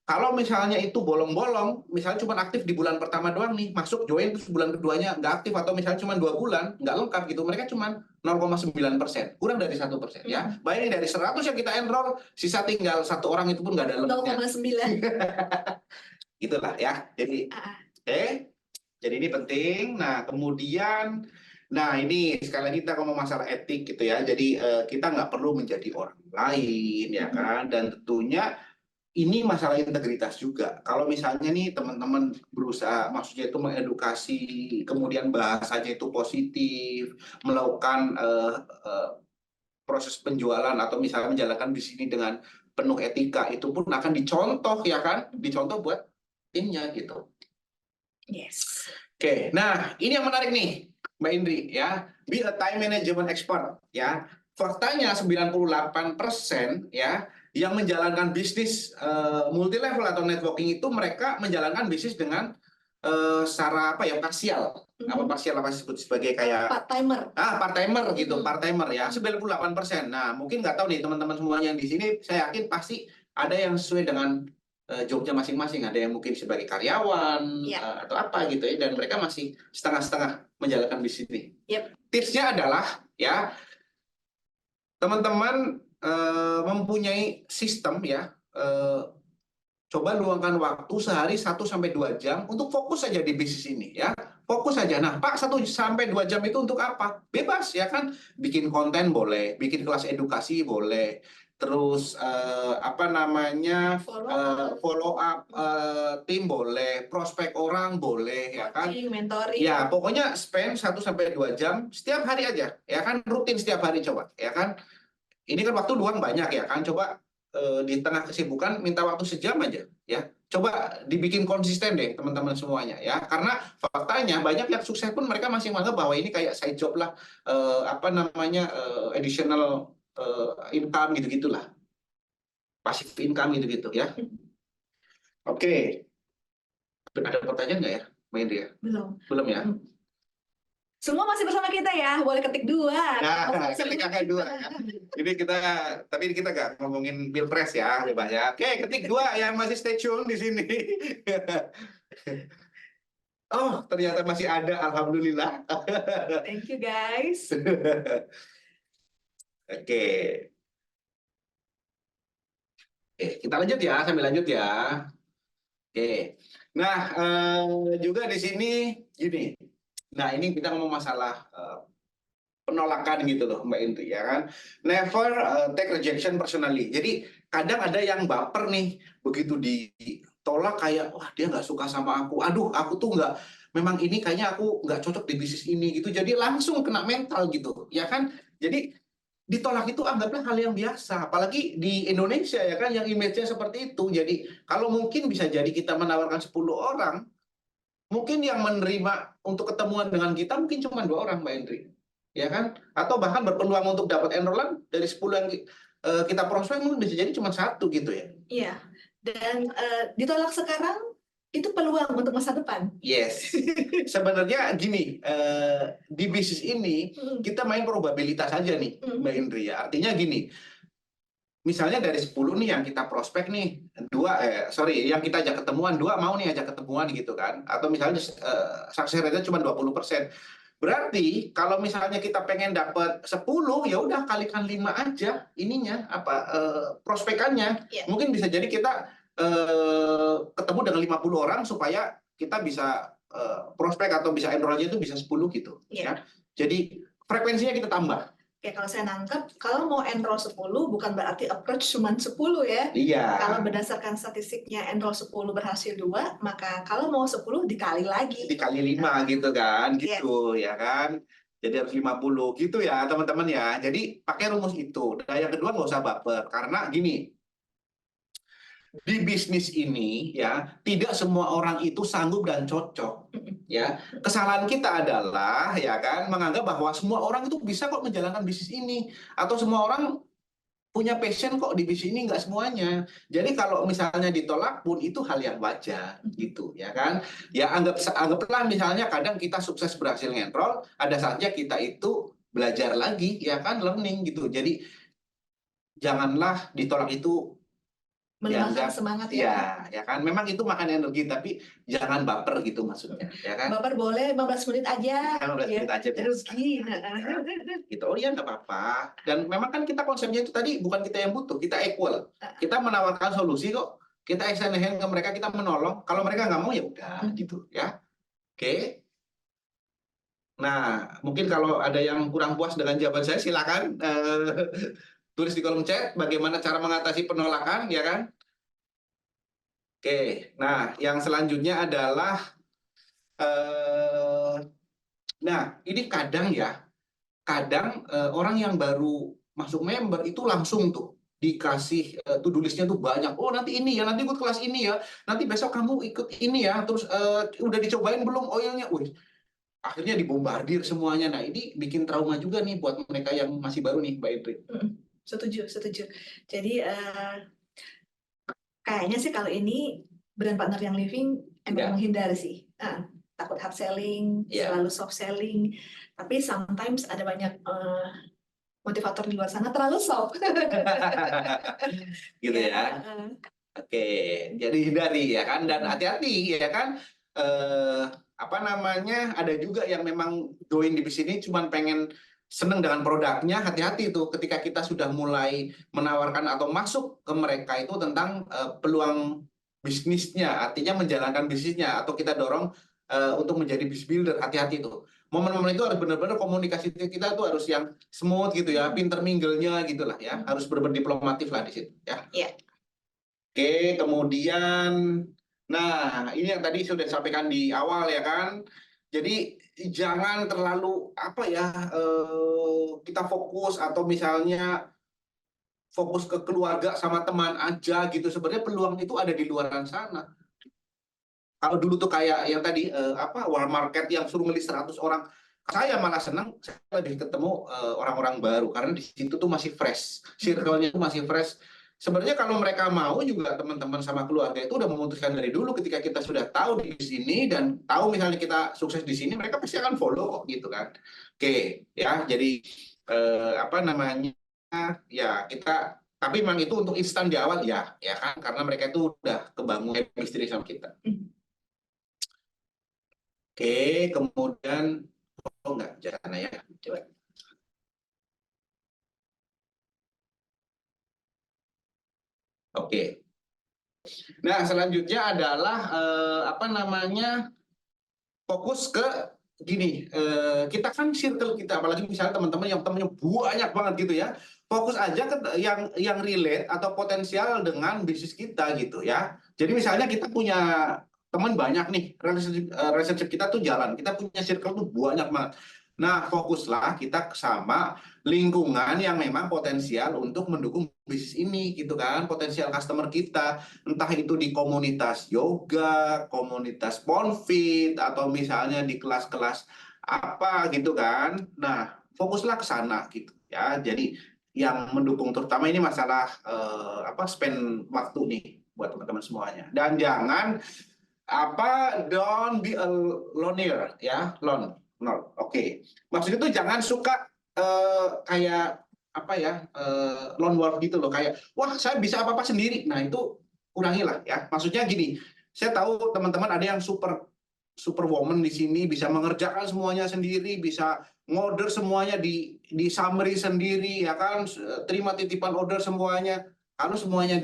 kalau misalnya itu bolong-bolong, misalnya cuma aktif di bulan pertama doang nih, masuk join terus bulan keduanya nggak aktif, atau misalnya cuma 2 bulan, nggak lengkap gitu, mereka cuma 0,9%, kurang dari 1% ya. Bayangin dari 100 yang kita enroll, sisa tinggal 1 orang itu pun nggak ada lengkapnya. 0,9. Itulah ya, jadi jadi ini penting. Nah kemudian, nah ini sekali lagi kita ngomong masalah etik gitu ya, jadi kita nggak perlu menjadi orang lain ya kan, dan tentunya ini masalah integritas juga. Kalau misalnya nih teman-teman berusaha, maksudnya itu mengedukasi, kemudian bahasanya itu positif, melakukan proses penjualan atau misalnya menjalankan di sini dengan penuh etika, itu pun akan dicontoh ya kan, dicontoh buat timnya gitu. Yes. Oke, nah ini yang menarik nih Mbak Indri ya, be a time management expert ya. Faktanya 98% ya yang menjalankan bisnis multi level atau networking itu mereka menjalankan bisnis dengan secara apa ya, parsial. Apa parsial, apa disebut sebagai kayak part timer. Part timer gitu, part timer ya, 98%. Nah, mungkin nggak tahu nih teman-teman semuanya yang di sini, saya yakin pasti ada yang sesuai dengan jobnya masing-masing, ada yang mungkin sebagai karyawan atau apa gitu ya, dan mereka masih setengah-setengah menjalankan bisnis ini. Tipsnya adalah ya, teman-teman mempunyai sistem ya, coba luangkan waktu sehari 1-2 jam untuk fokus saja di bisnis ini ya, fokus saja. Nah Pak, 1-2 jam itu untuk apa? Bebas ya kan, bikin konten boleh, bikin kelas edukasi boleh, terus apa namanya, follow up tim boleh, prospek orang boleh ya kan, mentoring. Ya pokoknya spend 1-2 jam setiap hari aja ya kan, rutin setiap hari coba ya kan. Ini kan waktu luang banyak ya kan, coba di tengah kesibukan minta waktu sejam aja ya, coba dibikin konsisten deh teman-teman semuanya ya, karena faktanya banyak yang sukses pun mereka masih menganggap bahwa ini kayak side job lah, apa namanya, additional income gitu-gitulah, passive income gitu-gitu ya. Oke. Ada pertanyaan nggak ya Mbak Indri ya? Belum. Belum ya. Semua masih bersama kita ya, boleh ketik 2. Nah, ketik angka 2 ya. Ini kita, tapi kita nggak ngomongin pilpres ya, bebas ya. Oke, ketik 2 yang masih stay tune di sini. Oh, ternyata masih ada, alhamdulillah. Thank you guys. Oke. Kita lanjut ya, sambil lanjut ya. Oke. Nah, juga di sini gini. Nah, ini kita ngomong masalah penolakan gitu loh, Mbak Indri, ya kan. Never take rejection personally. Jadi kadang ada yang baper nih, begitu ditolak kayak, wah dia nggak suka sama aku. Aduh, aku tuh nggak, memang ini kayaknya aku nggak cocok di bisnis ini gitu. Jadi langsung kena mental gitu, ya kan. Jadi ditolak itu anggaplah hal yang biasa, apalagi di Indonesia ya kan, yang image-nya seperti itu. Jadi kalau mungkin bisa jadi kita menawarkan 10 orang, mungkin yang menerima untuk ketemuan dengan kita mungkin cuma 2 orang, Mbak Indri, ya kan? Atau bahkan berpeluang untuk dapat enrollan dari 10 yang kita prospek mungkin bisa jadi cuma 1 gitu ya. Iya, dan ditolak sekarang itu peluang untuk masa depan. Yes. Sebenarnya gini, di bisnis ini kita main probabilitas aja nih, Mbak Indri ya. Artinya gini, misalnya dari 10 nih yang kita prospek nih, 2 yang kita ajak ketemuan, 2 mau nih ajak ketemuan gitu kan. Atau misalnya success rate-nya cuma 20%. Berarti kalau misalnya kita pengen dapat 10, ya udah kalikan 5 aja ininya prospekannya. Yeah. Mungkin bisa jadi kita ketemu dengan 50 orang supaya kita bisa prospek atau bisa enroll-nya itu bisa 10 gitu. Yeah. Ya. Jadi frekuensinya kita tambah. Ya, kalau saya nangkep, kalau mau enroll 10 bukan berarti approach cuma 10 ya. Iya. Kalau berdasarkan statistiknya enroll 10 berhasil 2, maka kalau mau 10 dikali lagi. Dikali 5 gitu kan, gitu ya kan. Jadi harus 50 gitu ya teman-teman ya. Jadi pakai rumus itu. Dan yang kedua nggak usah baper, karena gini, di bisnis ini ya tidak semua orang itu sanggup dan cocok ya. Kesalahan kita adalah ya kan menganggap bahwa semua orang itu bisa kok menjalankan bisnis ini, atau semua orang punya passion kok di bisnis ini. Nggak semuanya. Jadi kalau misalnya ditolak pun itu hal yang wajar gitu ya kan. Ya anggaplah misalnya kadang kita sukses berhasil ngentrol, ada saatnya kita itu belajar lagi ya kan, learning gitu. Jadi janganlah ditolak itu melemahkan semangat ya kan. Memang itu makan energi, tapi jangan baper gitu maksudnya ya kan. Baper boleh 15 menit aja. 15 menit aja rugi. Gitu. Oh iya, nggak apa-apa. Dan memang kan kita konsepnya itu tadi bukan kita yang butuh, kita equal. Kita menawarkan solusi kok. Kita extend hand ke mereka, kita menolong. Kalau mereka nggak mau ya udah gitu ya. Oke. Nah, mungkin kalau ada yang kurang puas dengan jawaban saya, silakan tulis di kolom chat bagaimana cara mengatasi penolakan, ya kan? Oke, nah yang selanjutnya adalah, nah ini kadang orang yang baru masuk member itu langsung tuh dikasih to-do list-nya tuh banyak. Oh nanti ini ya, nanti ikut kelas ini ya, nanti besok kamu ikut ini ya, terus udah dicobain belum oilnya? Wih, akhirnya dibombardir semuanya. Nah ini bikin trauma juga nih buat mereka yang masih baru nih, Mbak Indri. Setuju. Jadi kayaknya sih kalau ini brand partner yang living emang menghindar sih. Takut hard selling, selalu soft selling. Tapi sometimes ada banyak motivator di luar sana terlalu soft. Gitu ya. Oke, jadi hindari ya kan, dan hati-hati ya kan. Ada juga yang memang join di bisnis ini cuma pengen seneng dengan produknya. Hati-hati tuh ketika kita sudah mulai menawarkan atau masuk ke mereka itu tentang peluang bisnisnya, artinya menjalankan bisnisnya, atau kita dorong untuk menjadi business builder. Hati-hati tuh. Momen-momen itu harus benar-benar komunikasi kita tuh harus yang smooth gitu ya, pinter mingle-nya gitulah ya, harus benar-benar diplomatif lah di situ ya. Oke, kemudian, nah ini yang tadi sudah disampaikan di awal ya kan. Jadi jangan terlalu kita fokus atau misalnya fokus ke keluarga sama teman aja gitu. Sebenarnya peluang itu ada di luar sana. Kalau dulu tuh kayak yang tadi World Market yang suruh ngelis 100 orang, saya malah senang, saya lebih ketemu orang-orang baru karena di situ tuh masih fresh, circle-nya tuh masih fresh. sebenarnya kalau mereka mau juga teman-teman sama keluarga itu udah memutuskan dari dulu ketika kita sudah tahu di sini dan tahu misalnya kita sukses di sini, mereka pasti akan follow kok gitu kan. Oke, ya jadi apa namanya ya kita tapi memang itu untuk instan di awal ya kan karena mereka itu udah kebangun chemistry sama kita. Oke, kemudian oh enggak jangan ya. Coba. Oke. Nah, selanjutnya adalah apa namanya fokus ke gini. Kita kan circle kita, apalagi misalnya teman-teman yang temannya banyak banget gitu ya. Fokus aja ke yang relate atau potensial dengan bisnis kita gitu ya. Jadi misalnya kita punya teman banyak nih, relationship kita tuh jalan, kita punya circle tuh banyak banget. Nah, fokuslah kita sama lingkungan yang memang potensial untuk mendukung bisnis ini gitu kan, potensial customer kita, entah itu di komunitas yoga, komunitas Ponfit, atau misalnya di kelas-kelas apa gitu kan. Nah, fokuslah ke sana gitu ya. Jadi yang mendukung terutama ini masalah apa spend waktu nih buat teman-teman semuanya. Dan jangan apa don't be a loner ya, lone. No. Oke. Maksudnya itu jangan suka kayak apa ya lone wolf gitu loh, kayak wah saya bisa apa-apa sendiri. Nah itu kurangilah ya. Maksudnya gini, saya tahu teman-teman ada yang superwoman di sini, bisa mengerjakan semuanya sendiri, bisa ngorder semuanya di summary sendiri ya kan, terima titipan order semuanya. Kalau semuanya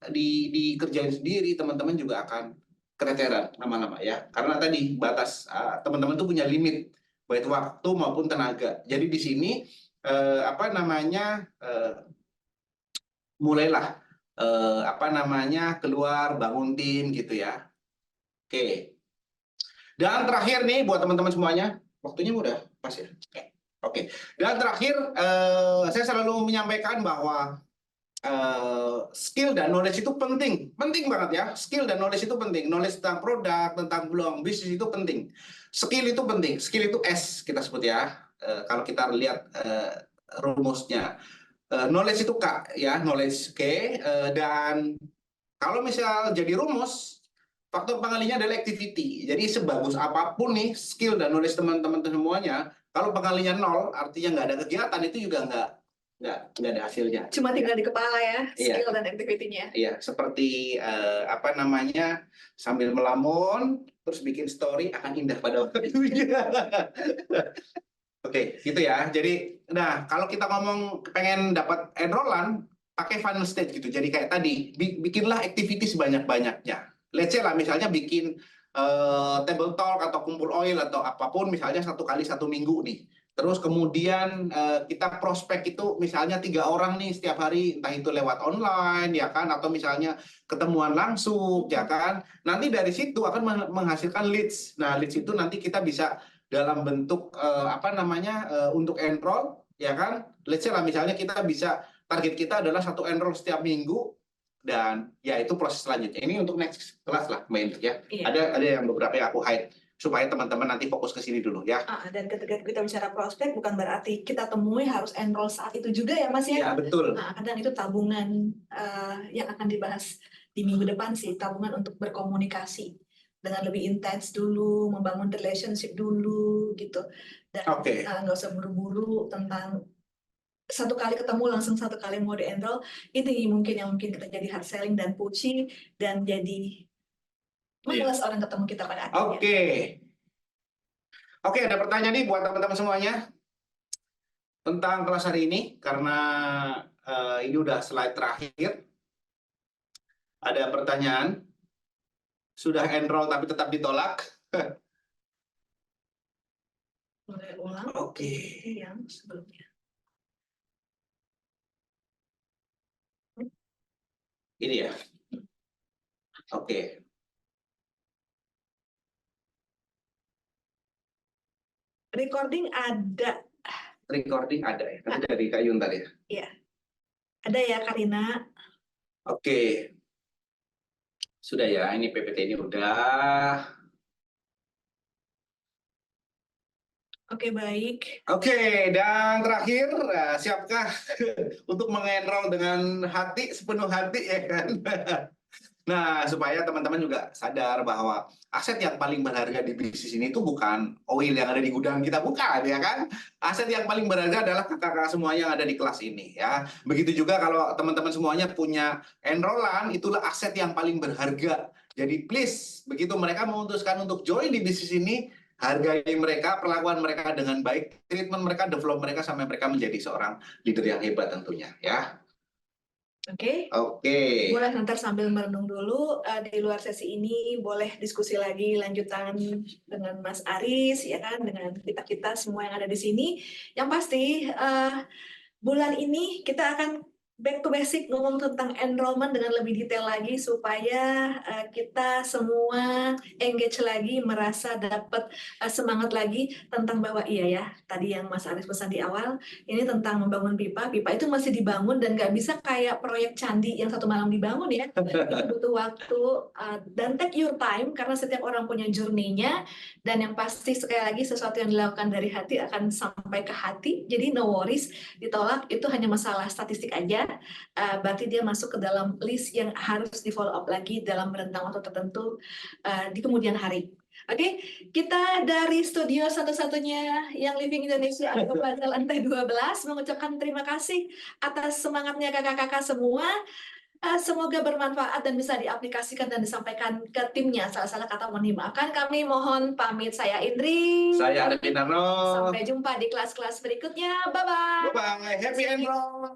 dikerjain sendiri, teman-teman juga akan keteteran lama-lama ya. Karena tadi batas teman-teman tuh punya limit baik waktu maupun tenaga. Jadi di sini apa namanya mulailah apa namanya keluar bangun tim gitu ya. Oke. Dan terakhir nih buat teman-teman semuanya, waktunya udah pas ya. Oke. Dan terakhir saya selalu menyampaikan bahwa skill dan knowledge itu penting, penting banget ya. Skill dan knowledge itu penting. Knowledge tentang produk, tentang peluang bisnis itu penting. Skill itu penting. Skill itu S kita sebut ya. Kalau kita lihat rumusnya, knowledge itu K ya, knowledge K. Dan kalau misal jadi rumus, faktor pengalinya adalah activity. Jadi sebagus apapun nih skill dan knowledge teman-teman semuanya, kalau pengalinya nol, artinya nggak ada kegiatan, itu juga nggak ada hasilnya. Cuma tinggal di kepala ya, Iya. skill dan activity-nya. Iya, seperti apa namanya sambil melamun terus bikin story akan indah pada waktunya. Oke, gitu ya. Jadi, nah kalau kita ngomong pengen dapat enrollan, pakai final stage gitu. Jadi kayak tadi, bikinlah activity sebanyak-banyaknya. Let's say lah, misalnya bikin table talk atau kumpul oil atau apapun, misalnya 1 kali 1 minggu nih. Terus kemudian kita prospek itu misalnya 3 orang nih setiap hari, entah itu lewat online ya kan, atau misalnya ketemuan langsung ya kan. Nanti dari situ akan menghasilkan leads. Nah leads itu nanti kita bisa dalam bentuk apa namanya untuk enroll ya kan. Let's say lah misalnya kita bisa target kita adalah 1 enroll setiap minggu dan ya itu proses selanjutnya. Ini untuk next kelas lah main ya. Iya. Ada yang beberapa yang aku hide supaya teman-teman nanti fokus ke sini dulu ya. Dan ketika kita bicara prospek bukan berarti kita temui harus enroll saat itu juga ya Mas ya. Ya betul. Kadang itu tabungan yang akan dibahas di minggu depan sih, tabungan untuk berkomunikasi dengan lebih intens dulu, membangun relationship dulu gitu. Dan nggak usah buru-buru tentang 1 kali ketemu langsung 1 kali mau di-enroll. Ini mungkin kita jadi hard selling dan pushy dan jadi malas orang ketemu kita pada akhirnya. Oke, ada pertanyaan nih buat teman-teman semuanya tentang kelas hari ini karena ini udah slide terakhir. Ada pertanyaan? Sudah enroll tapi tetap ditolak? Boleh ulang? Oke. Yang sebelumnya. Ini ya. Oke. Recording ada. Recording ada ya. Nanti dari Kak Yun tadi ya. Iya. Ada ya Karina. Oke. Sudah ya, ini PPT ini udah. Oke, baik. Oke, dan terakhir, siapkah untuk mengenroll dengan hati, sepenuh hati ya kan? Nah, supaya teman-teman juga sadar bahwa aset yang paling berharga di bisnis ini itu bukan oil yang ada di gudang kita, bukan ya kan? Aset yang paling berharga adalah kakak-kakak semua yang ada di kelas ini ya. Begitu juga kalau teman-teman semuanya punya enrollan, itulah aset yang paling berharga. Jadi please, begitu mereka memutuskan untuk join di bisnis ini, hargai mereka, perlakuan mereka dengan baik, treatment mereka, develop mereka sampai mereka menjadi seorang leader yang hebat tentunya ya. Oke. Oke. Boleh nanti sambil merenung dulu, di luar sesi ini boleh diskusi lagi lanjutan dengan Mas Aris, ya kan, dengan kita-kita semua yang ada di sini. Yang pasti, bulan ini kita akan back to basic ngomong tentang enrollment dengan lebih detail lagi supaya kita semua engage lagi, merasa dapat semangat lagi tentang bahwa iya ya, tadi yang Mas Aris pesan di awal, ini tentang membangun pipa. Pipa itu masih dibangun dan nggak bisa kayak proyek candi yang satu malam dibangun ya. Itu butuh waktu dan take your time karena setiap orang punya journey-nya, dan yang pasti sekali lagi sesuatu yang dilakukan dari hati akan sampai ke hati. Jadi no worries, ditolak itu hanya masalah statistik aja. Berarti dia masuk ke dalam list yang harus di follow up lagi dalam rentang waktu tertentu di kemudian hari. Oke, kita dari studio satu-satunya yang Living Indonesia atau pada lantai 12 mengucapkan terima kasih atas semangatnya kakak-kakak semua. Semoga bermanfaat dan bisa diaplikasikan dan disampaikan ke timnya. Salah-salah kata mohon dimaafkan. Kami mohon pamit. Saya Indri. Saya Arifin Arno. Sampai jumpa di kelas-kelas berikutnya. Bye-bye. Bye-bye. Happy enroll.